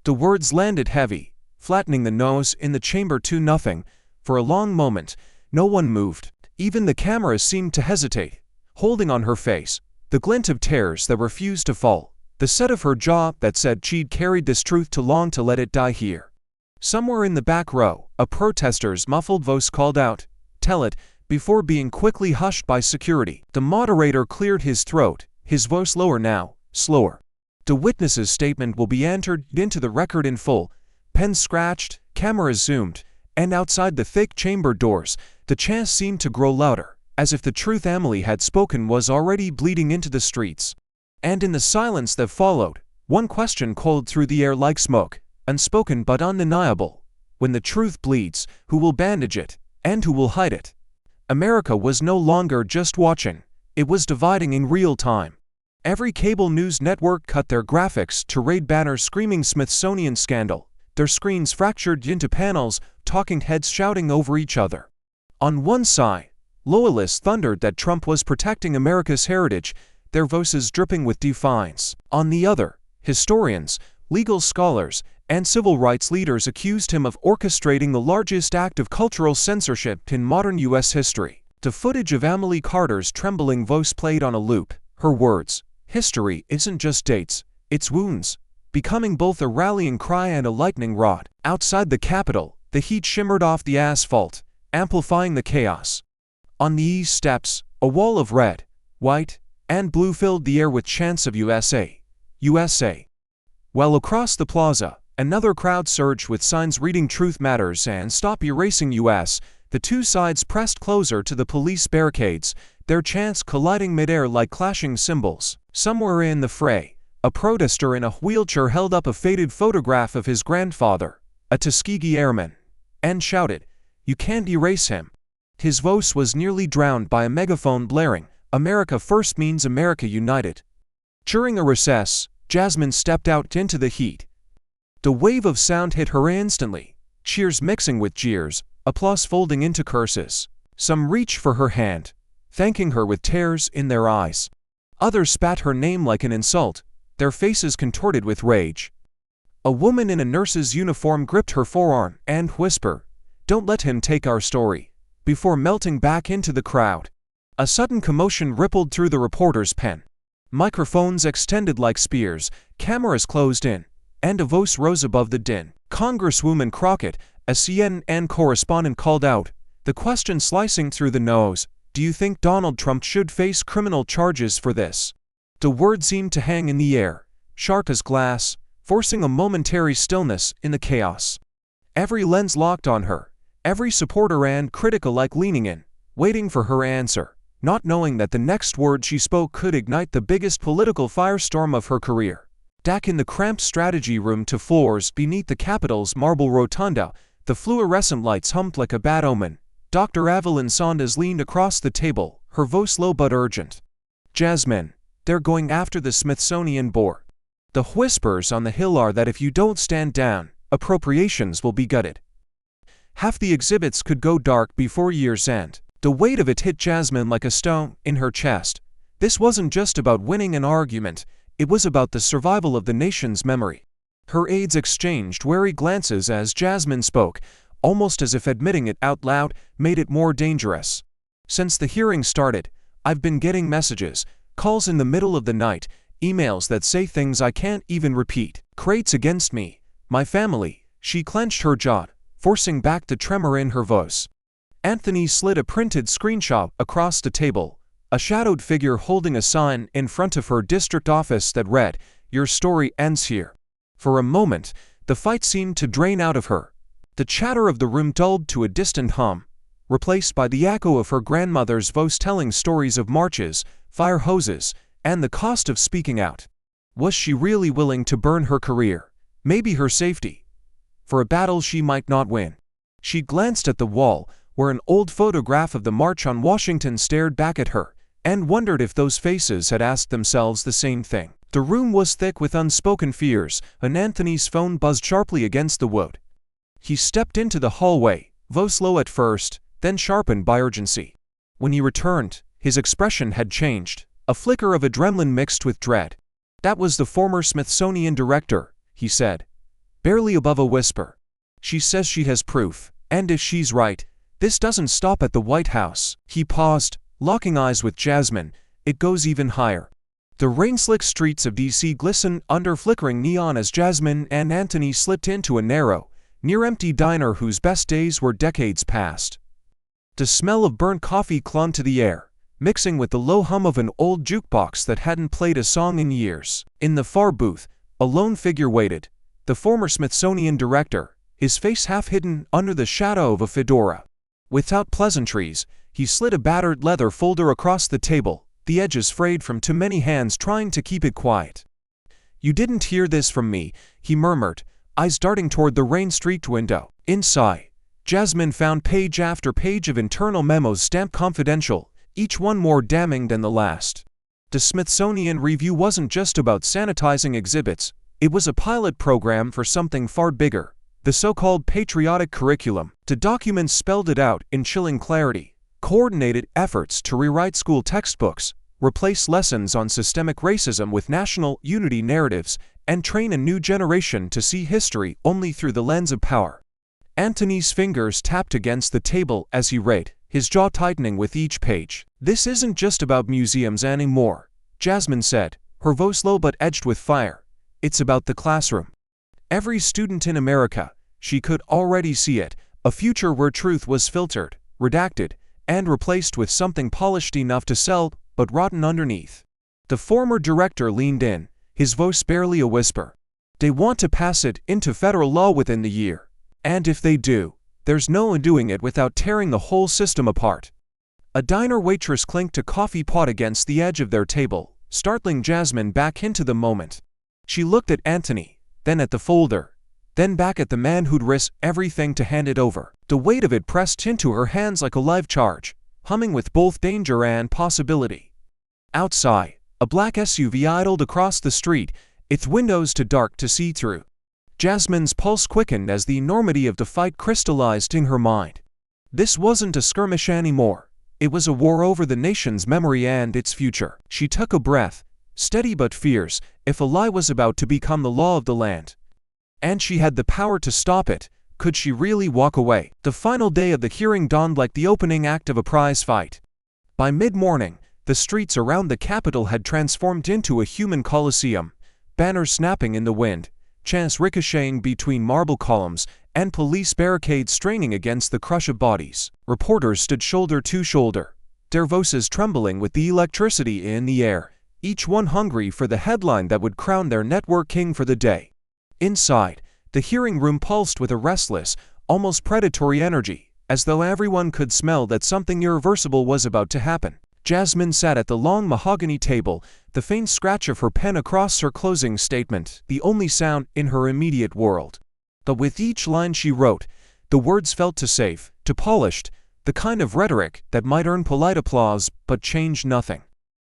[SPEAKER 1] The words landed heavy, flattening the nose in the chamber to nothing. For a long moment, no one moved. Even the camera seemed to hesitate, holding on her face, the glint of tears that refused to fall, the set of her jaw that said she'd carried this truth too long to let it die here. Somewhere in the back row, a protester's muffled voice called out, "Tell it," before being quickly hushed by security. The moderator cleared his throat, his voice lower now, slower. "The witness's statement will be entered into the record in full." Pen scratched, cameras zoomed, and outside the thick chamber doors, the chant seemed to grow louder, as if the truth Emily had spoken was already bleeding into the streets. And in the silence that followed, one question coiled through the air like smoke, unspoken but undeniable. When the truth bleeds, who will bandage it, and who will hide it? America was no longer just watching, it was dividing in real time. Every cable news network cut their graphics to raid banners screaming Smithsonian scandal, their screens fractured into panels, talking heads shouting over each other. On one side, loyalists thundered that Trump was protecting America's heritage, their voices dripping with defiance. On the other, historians, legal scholars, and civil rights leaders accused him of orchestrating the largest act of cultural censorship in modern U.S. history. The footage of Emily Carter's trembling voice played on a loop, her words, "History isn't just dates, it's wounds," becoming both a rallying cry and a lightning rod. Outside the Capitol, the heat shimmered off the asphalt, amplifying the chaos. On the east steps, a wall of red, white, and blue filled the air with chants of USA, USA. While across the plaza, another crowd surged with signs reading "Truth Matters" and "Stop Erasing US." The two sides pressed closer to the police barricades, their chants colliding midair like clashing cymbals. Somewhere in the fray, a protester in a wheelchair held up a faded photograph of his grandfather, a Tuskegee airman, and shouted, "You can't erase him." His voice was nearly drowned by a megaphone blaring, "America first means America united." During a recess, Jasmine stepped out into the heat. The wave of sound hit her instantly, cheers mixing with jeers, applause folding into curses. Some reached for her hand, thanking her with tears in their eyes. Others spat her name like an insult, their faces contorted with rage. A woman in a nurse's uniform gripped her forearm and whispered, "Don't let him take our story," before melting back into the crowd. A sudden commotion rippled through the reporter's pen. Microphones extended like spears, cameras closed in, and a voice rose above the din. Congresswoman Crockett, a CNN correspondent, called out, the question slicing through the nose, "Do you think Donald Trump should face criminal charges for this?" The word seemed to hang in the air, sharp as glass, forcing a momentary stillness in the chaos. Every lens locked on her, every supporter and critic alike leaning in, waiting for her answer, not knowing that the next word she spoke could ignite the biggest political firestorm of her career. Back in the cramped strategy room to floors beneath the Capitol's marble rotunda, the fluorescent lights hummed like a bad omen. Dr. Evelyn Saunders leaned across the table, her voice low but urgent. "Jasmine, they're going after the Smithsonian board. The whispers on the Hill are that if you don't stand down, appropriations will be gutted. Half the exhibits could go dark before year's end." The weight of it hit Jasmine like a stone in her chest. This wasn't just about winning an argument, it was about the survival of the nation's memory. Her aides exchanged wary glances as Jasmine spoke, almost as if admitting it out loud made it more dangerous. "Since the hearing started, I've been getting messages, calls in the middle of the night, emails that say things I can't even repeat. Crates against me, my family." She clenched her jaw, forcing back the tremor in her voice. Anthony slid a printed screenshot across the table, a shadowed figure holding a sign in front of her district office that read, "Your story ends here." For a moment, the fight seemed to drain out of her. The chatter of the room dulled to a distant hum, replaced by the echo of her grandmother's voice telling stories of marches, fire hoses, and the cost of speaking out. Was she really willing to burn her career, maybe her safety, for a battle she might not win? She glanced at the wall, where an old photograph of the March on Washington stared back at her, and wondered if those faces had asked themselves the same thing. The room was thick with unspoken fears, and Anthony's phone buzzed sharply against the wood. He stepped into the hallway, voice low at first, then sharpened by urgency. When he returned, his expression had changed, a flicker of adrenaline mixed with dread. "That was the former Smithsonian director," he said, barely above a whisper. "She says she has proof, and if she's right, this doesn't stop at the White House." He paused, locking eyes with Jasmine. "It goes even higher." The rain-slicked streets of D.C. glistened under flickering neon as Jasmine and Anthony slipped into a narrow, near-empty diner whose best days were decades past. The smell of burnt coffee clung to the air, mixing with the low hum of an old jukebox that hadn't played a song in years. In the far booth, a lone figure waited, the former Smithsonian director, his face half hidden under the shadow of a fedora. Without pleasantries, he slid a battered leather folder across the table, the edges frayed from too many hands trying to keep it quiet. "You didn't hear this from me," he murmured, eyes darting toward the rain-streaked window. Inside, Jasmine found page after page of internal memos stamped confidential, each one more damning than the last. The Smithsonian Review wasn't just about sanitizing exhibits, it was a pilot program for something far bigger. The so-called patriotic curriculum. The documents spelled it out in chilling clarity. Coordinated efforts to rewrite school textbooks, replace lessons on systemic racism with national unity narratives, and train a new generation to see history only through the lens of power. Anthony's fingers tapped against the table as he read, his jaw tightening with each page. "This isn't just about museums anymore," Jasmine said, her voice low but edged with fire. "It's about the classroom. Every student in America," she could already see it, a future where truth was filtered, redacted, and replaced with something polished enough to sell, but rotten underneath. The former director leaned in, his voice barely a whisper. "They want to pass it into federal law within the year. And if they do, there's no undoing it without tearing the whole system apart." A diner waitress clinked a coffee pot against the edge of their table, startling Jasmine back into the moment. She looked at Anthony, then at the folder, then back at the man who'd risked everything to hand it over. The weight of it pressed into her hands like a live charge, humming with both danger and possibility. Outside, a black SUV idled across the street, its windows too dark to see through. Jasmine's pulse quickened as the enormity of the fight crystallized in her mind. This wasn't a skirmish anymore. It was a war over the nation's memory and its future. She took a breath, steady but fierce, if a lie was about to become the law of the land. And she had the power to stop it. Could she really walk away? The final day of the hearing dawned like the opening act of a prize fight. By mid-morning, the streets around the Capitol had transformed into a human coliseum, banners snapping in the wind, chants ricocheting between marble columns, and police barricades straining against the crush of bodies. Reporters stood shoulder to shoulder, their voices trembling with the electricity in the air, each one hungry for the headline that would crown their network king for the day. Inside, the hearing room pulsed with a restless, almost predatory energy, as though everyone could smell that something irreversible was about to happen. Jasmine sat at the long mahogany table, the faint scratch of her pen across her closing statement, the only sound in her immediate world. But with each line she wrote, the words felt too safe, too polished, the kind of rhetoric that might earn polite applause but change nothing.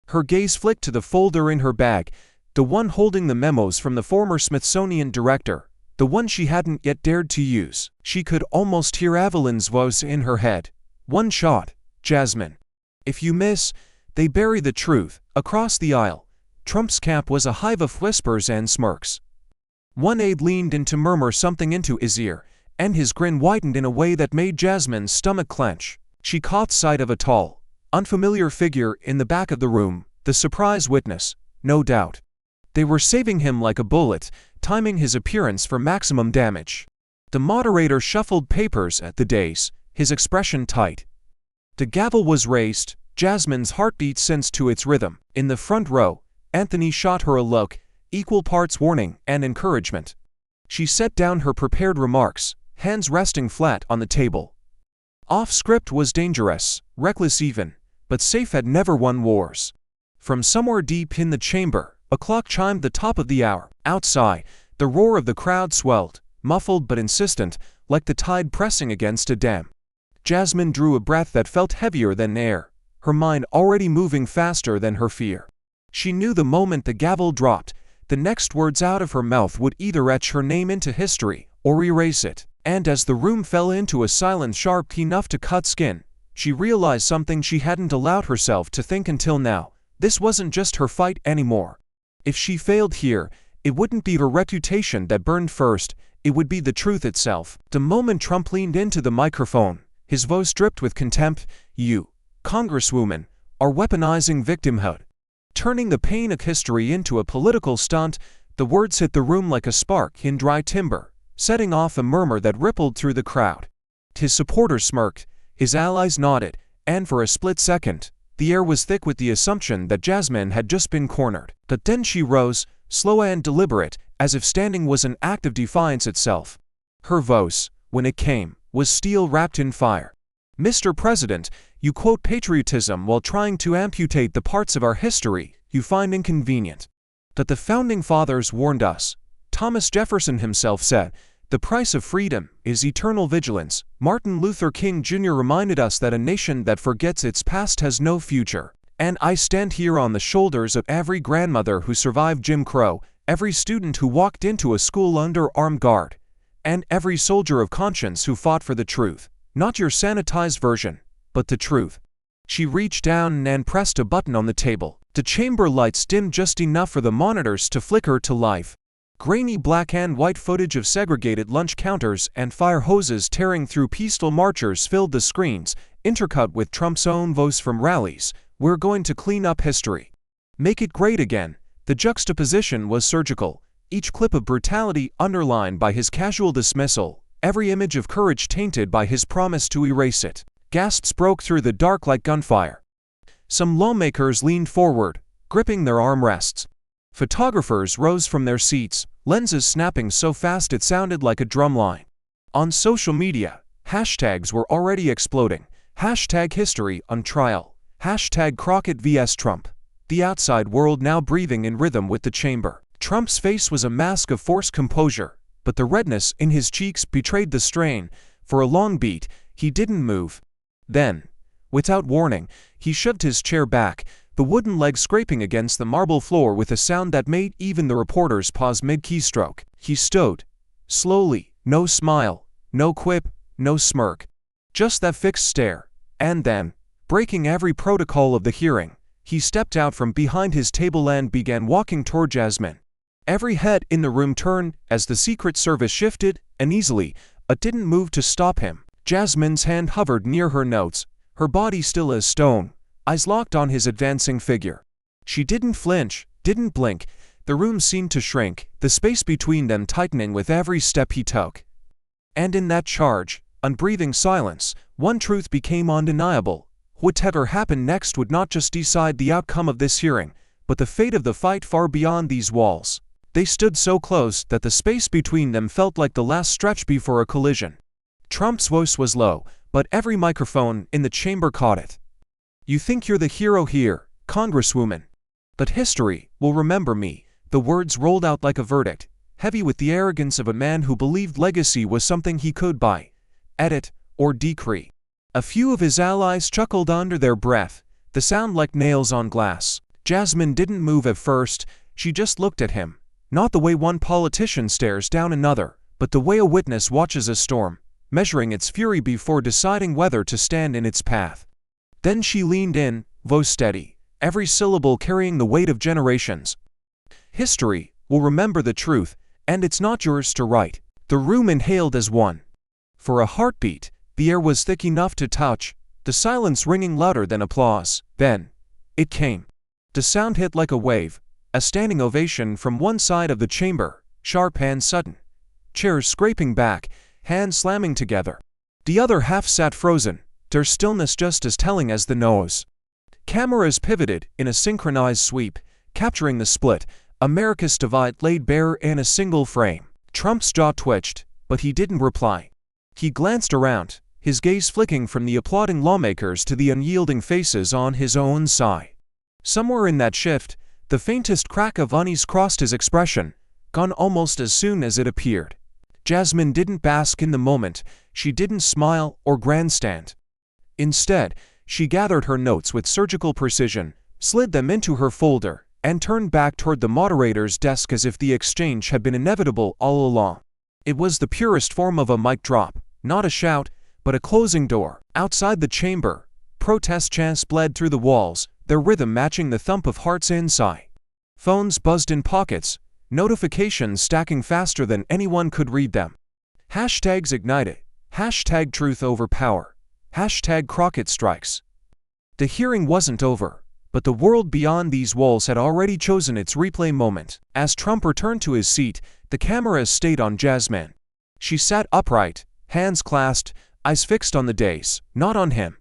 [SPEAKER 1] Her gaze flicked to the folder in her bag, the one holding the memos from the former Smithsonian director, the one she hadn't yet dared to use. She could almost hear Evelyn's voice in her head. One shot, Jasmine. If you miss, they bury the truth. Across the aisle, Trump's camp was a hive of whispers and smirks. One aide leaned in to murmur something into his ear, and his grin widened in a way that made Jasmine's stomach clench. She caught sight of a tall, unfamiliar figure in the back of the room, the surprise witness, no doubt. They were saving him like a bullet, timing his appearance for maximum damage. The moderator shuffled papers at the dais, his expression tight. The gavel was raised, Jasmine's heartbeat sensed to its rhythm. In the front row, Anthony shot her a look, equal parts warning and encouragement. She set down her prepared remarks, hands resting flat on the table. Off-script was dangerous, reckless even, but safe had never won wars. From somewhere deep in the chamber, a clock chimed the top of the hour. Outside, the roar of the crowd swelled, muffled but insistent, like the tide pressing against a dam. Jasmine drew a breath that felt heavier than air, her mind already moving faster than her fear. She knew the moment the gavel dropped, the next words out of her mouth would either etch her name into history or erase it. And as the room fell into a silence sharp enough to cut skin, she realized something she hadn't allowed herself to think until now. This wasn't just her fight anymore. If she failed here, it wouldn't be her reputation that burned first, it would be the truth itself. The moment Trump leaned into the microphone, his voice dripped with contempt, "You, Congresswoman, are weaponizing victimhood. Turning the pain of history into a political stunt." The words hit the room like a spark in dry timber, setting off a murmur that rippled through the crowd. His supporters smirked, his allies nodded, and for a split second, the air was thick with the assumption that Jasmine had just been cornered. But then she rose, slow and deliberate, as if standing was an act of defiance itself. Her voice, when it came, was steel wrapped in fire. "Mr. President, you quote patriotism while trying to amputate the parts of our history you find inconvenient. That the Founding Fathers warned us. Thomas Jefferson himself said, 'The price of freedom is eternal vigilance.' Martin Luther King Jr. reminded us that a nation that forgets its past has no future. And I stand here on the shoulders of every grandmother who survived Jim Crow, every student who walked into a school under armed guard, and every soldier of conscience who fought for the truth. Not your sanitized version, but the truth." She reached down and pressed a button on the table. The chamber lights dimmed just enough for the monitors to flicker to life. Grainy black and white footage of segregated lunch counters and fire hoses tearing through peaceful marchers filled the screens, intercut with Trump's own voice from rallies. "We're going to clean up history. Make it great again." The juxtaposition was surgical, each clip of brutality underlined by his casual dismissal, every image of courage tainted by his promise to erase it. Gasps broke through the dark like gunfire. Some lawmakers leaned forward, gripping their armrests. Photographers rose from their seats, lenses snapping so fast it sounded like a drumline. On social media, hashtags were already exploding. Hashtag history on trial. Hashtag Crockett vs. Trump. The outside world now breathing in rhythm with the chamber. Trump's face was a mask of forced composure, but the redness in his cheeks betrayed the strain. For a long beat, he didn't move. Then, without warning, he shoved his chair back, the wooden leg scraping against the marble floor with a sound that made even the reporters pause mid-keystroke. He stood, slowly, no smile, no quip, no smirk. Just that fixed stare. And then, breaking every protocol of the hearing, he stepped out from behind his table and began walking toward Jasmine. Every head in the room turned as the Secret Service shifted, and easily, but didn't move to stop him. Jasmine's hand hovered near her notes, her body still as stone, eyes locked on his advancing figure. She didn't flinch, didn't blink. The room seemed to shrink, the space between them tightening with every step he took. And in that charged, unbreathing silence, one truth became undeniable. Whatever happened next would not just decide the outcome of this hearing, but the fate of the fight far beyond these walls. They stood so close that the space between them felt like the last stretch before a collision. Trump's voice was low, but every microphone in the chamber caught it. "You think you're the hero here, Congresswoman. But history will remember me." The words rolled out like a verdict, heavy with the arrogance of a man who believed legacy was something he could buy, edit, or decree. A few of his allies chuckled under their breath, the sound like nails on glass. Jasmine didn't move at first, she just looked at him. Not the way one politician stares down another, but the way a witness watches a storm, measuring its fury before deciding whether to stand in its path. Then she leaned in, voice steady, every syllable carrying the weight of generations. "History will remember the truth, and it's not yours to write." The room inhaled as one. For a heartbeat, the air was thick enough to touch, the silence ringing louder than applause. Then, it came. The sound hit like a wave, a standing ovation from one side of the chamber, sharp and sudden. Chairs scraping back, hands slamming together. The other half sat frozen, their stillness just as telling as the nose. Cameras pivoted in a synchronized sweep, capturing the split, America's divide laid bare in a single frame. Trump's jaw twitched, but he didn't reply. He glanced around, his gaze flicking from the applauding lawmakers to the unyielding faces on his own side. Somewhere in that shift, the faintest crack of unease crossed his expression, gone almost as soon as it appeared. Jasmine didn't bask in the moment, she didn't smile or grandstand. Instead, she gathered her notes with surgical precision, slid them into her folder, and turned back toward the moderator's desk as if the exchange had been inevitable all along. It was the purest form of a mic drop, not a shout, but a closing door. Outside the chamber, protest chants bled through the walls, their rhythm matching the thump of hearts inside. Phones buzzed in pockets, notifications stacking faster than anyone could read them. Hashtags ignited, hashtag truth over power, hashtag Crockett strikes. The hearing wasn't over, but the world beyond these walls had already chosen its replay moment. As Trump returned to his seat, the cameras stayed on Jasmine. She sat upright, hands clasped, eyes fixed on the dais, not on him.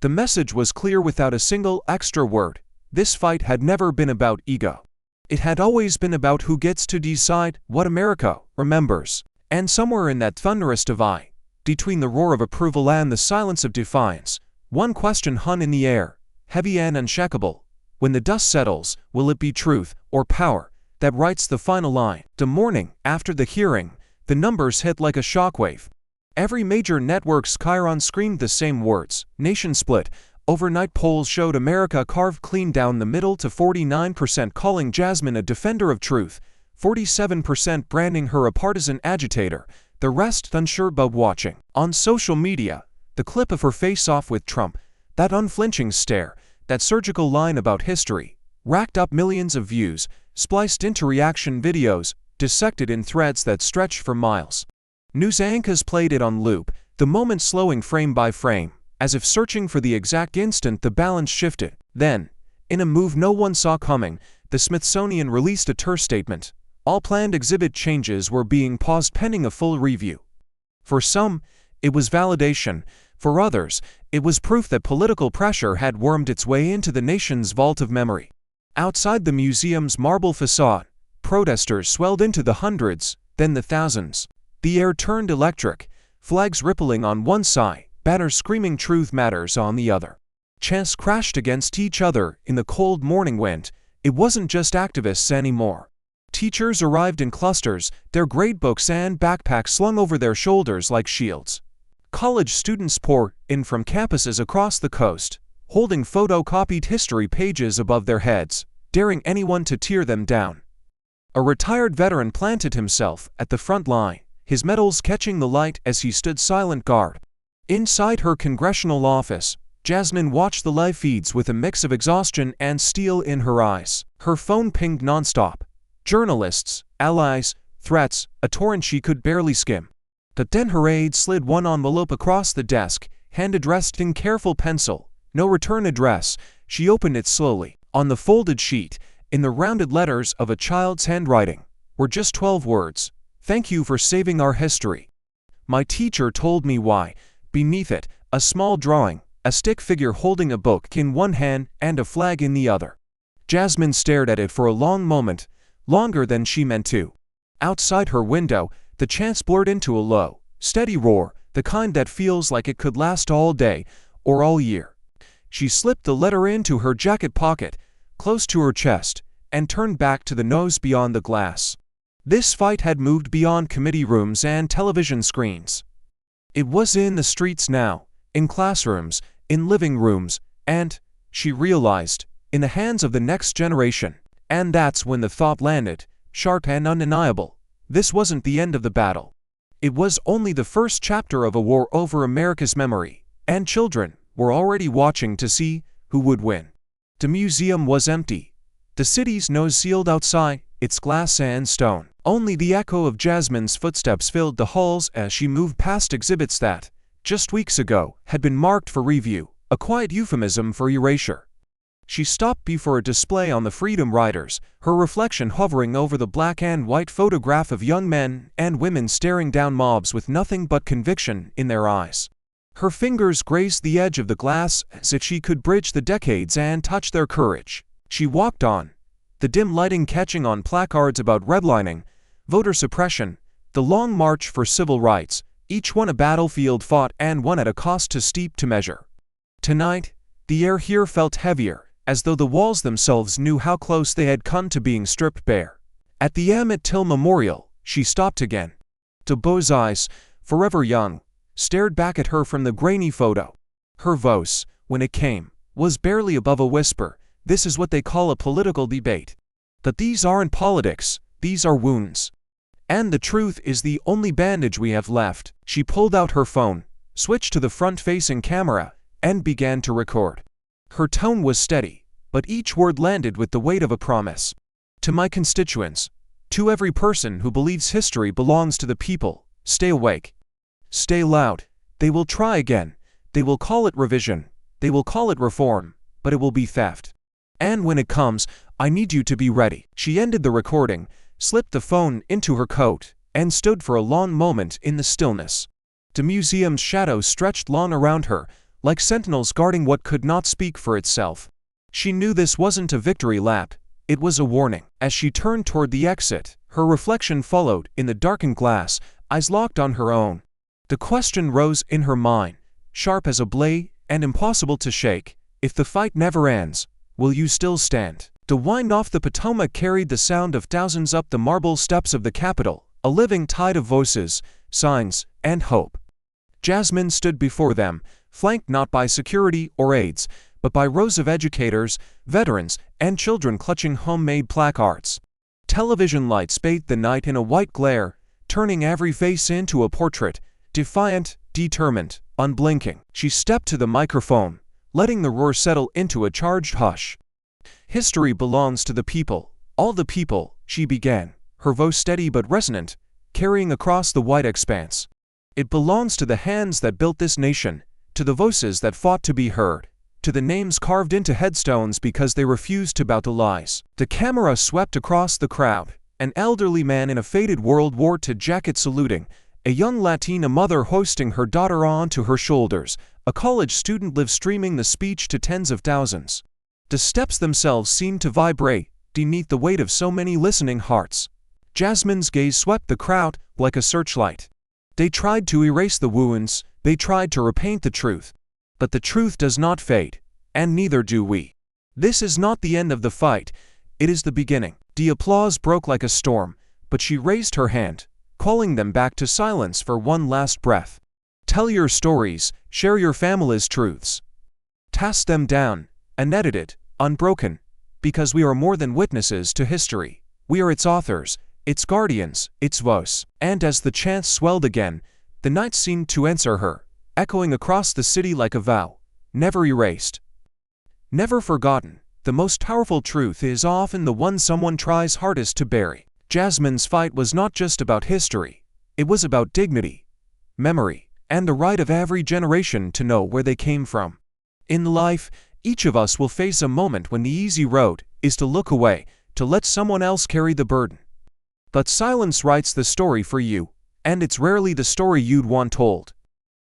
[SPEAKER 1] The message was clear without a single extra word. This fight had never been about ego. It had always been about who gets to decide what America remembers. And somewhere in that thunderous divide, between the roar of approval and the silence of defiance, one question hung in the air, heavy and unshakable. When the dust settles, will it be truth or power that writes the final line? The morning after the hearing, the numbers hit like a shockwave. Every major network's chyron screamed the same words. Nation split. Overnight polls showed America carved clean down the middle to 49% calling Jasmine a defender of truth, 47% branding her a partisan agitator, the rest unsure about watching. On social media, the clip of her face-off with Trump, that unflinching stare, that surgical line about history, racked up millions of views, spliced into reaction videos, dissected in threads that stretched for miles. News anchors played it on loop, the moment slowing frame by frame, as if searching for the exact instant the balance shifted. Then, in a move no one saw coming, the Smithsonian released a terse statement. All planned exhibit changes were being paused pending a full review. For some, it was validation. For others, it was proof that political pressure had wormed its way into the nation's vault of memory. Outside the museum's marble facade, protesters swelled into the hundreds, then the thousands. The air turned electric, flags rippling on one side, banners screaming truth matters on the other. Chants crashed against each other in the cold morning wind. It wasn't just activists anymore. Teachers arrived in clusters, their gradebooks and backpacks slung over their shoulders like shields. College students poured in from campuses across the coast, holding photocopied history pages above their heads, daring anyone to tear them down. A retired veteran planted himself at the front line, his medals catching the light as he stood silent guard. Inside her congressional office, Jasmine watched the live feeds with a mix of exhaustion and steel in her eyes. Her phone pinged nonstop. Journalists, allies, threats, a torrent she could barely skim. But then her aide slid one envelope across the desk, hand addressed in careful pencil. No return address. She opened it slowly. On the folded sheet, in the rounded letters of a child's handwriting, were just 12 words. "Thank you for saving our history. My teacher told me why." Beneath it, a small drawing, a stick figure holding a book in one hand and a flag in the other. Jasmine stared at it for a long moment, longer than she meant to. Outside her window, the chants blurred into a low, steady roar, the kind that feels like it could last all day or all year. She slipped the letter into her jacket pocket, close to her chest, and turned back to the nose beyond the glass. This fight had moved beyond committee rooms and television screens. It was in the streets now, in classrooms, in living rooms, and, she realized, in the hands of the next generation. And that's when the thought landed, sharp and undeniable. This wasn't the end of the battle. It was only the first chapter of a war over America's memory, and children were already watching to see who would win. The museum was empty. The city's nose sealed outside, its glass and stone. Only the echo of Jasmine's footsteps filled the halls as she moved past exhibits that, just weeks ago, had been marked for review, a quiet euphemism for erasure. She stopped before a display on the Freedom Riders, her reflection hovering over the black and white photograph of young men and women staring down mobs with nothing but conviction in their eyes. Her fingers grazed the edge of the glass as if she could bridge the decades and touch their courage. She walked on, the dim lighting catching on placards about redlining, voter suppression, the long march for civil rights, each one a battlefield fought and one at a cost too steep to measure. Tonight, the air here felt heavier, as though the walls themselves knew how close they had come to being stripped bare. At the Emmett Till Memorial, she stopped again. DeBoe's eyes, forever young, stared back at her from the grainy photo. Her voice, when it came, was barely above a whisper. This is what they call a political debate. But these aren't politics, these are wounds. And the truth is the only bandage we have left. She pulled out her phone, switched to the front-facing camera, and began to record. Her tone was steady, but each word landed with the weight of a promise. To my constituents, to every person who believes history belongs to the people, stay awake. Stay loud. They will try again. They will call it revision. They will call it reform, but it will be theft. And when it comes, I need you to be ready. She ended the recording, slipped the phone into her coat, and stood for a long moment in the stillness. The museum's shadows stretched long around her, like sentinels guarding what could not speak for itself. She knew this wasn't a victory lap, it was a warning. As she turned toward the exit, her reflection followed in the darkened glass, eyes locked on her own. The question rose in her mind, sharp as a blade and impossible to shake. If the fight never ends, will you still stand? The wind off the Potomac carried the sound of thousands up the marble steps of the Capitol, a living tide of voices, signs, and hope. Jasmine stood before them, flanked not by security or aides, but by rows of educators, veterans, and children clutching homemade placards. Television lights bathed the night in a white glare, turning every face into a portrait, defiant, determined, unblinking. She stepped to the microphone, letting the roar settle into a charged hush. History belongs to the people, all the people, she began, her voice steady but resonant, carrying across the white expanse. It belongs to the hands that built this nation, to the voices that fought to be heard, to the names carved into headstones because they refused to bow to lies. The camera swept across the crowd, an elderly man in a faded World War II jacket saluting, a young Latina mother hoisting her daughter onto her shoulders, a college student live streaming the speech to tens of thousands. The steps themselves seemed to vibrate beneath the weight of so many listening hearts. Jasmine's gaze swept the crowd like a searchlight. They tried to erase the wounds, they tried to repaint the truth. But the truth does not fade, and neither do we. This is not the end of the fight, it is the beginning. The applause broke like a storm, but she raised her hand, calling them back to silence for one last breath. Tell your stories, share your family's truths. Cast them down, unedited, unbroken, because we are more than witnesses to history. We are its authors, its guardians, its voice. And as the chants swelled again, the night seemed to answer her, echoing across the city like a vow, never erased, never forgotten, the most powerful truth is often the one someone tries hardest to bury. Jasmine's fight was not just about history. It was about dignity, memory, and the right of every generation to know where they came from. In life, each of us will face a moment when the easy road is to look away, to let someone else carry the burden. But silence writes the story for you, and it's rarely the story you'd want told.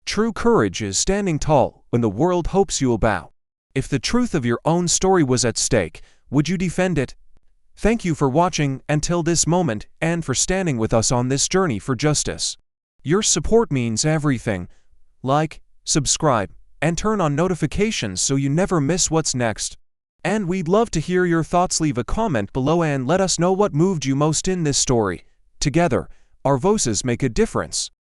[SPEAKER 1] True courage is standing tall when the world hopes you'll bow. If the truth of your own story was at stake, would you defend it? Thank you for watching until this moment and for standing with us on this journey for justice. Your support means everything. Like, subscribe, and turn on notifications so you never miss what's next. And we'd love to hear your thoughts. Leave a comment below and let us know what moved you most in this story. Together, our voices make a difference.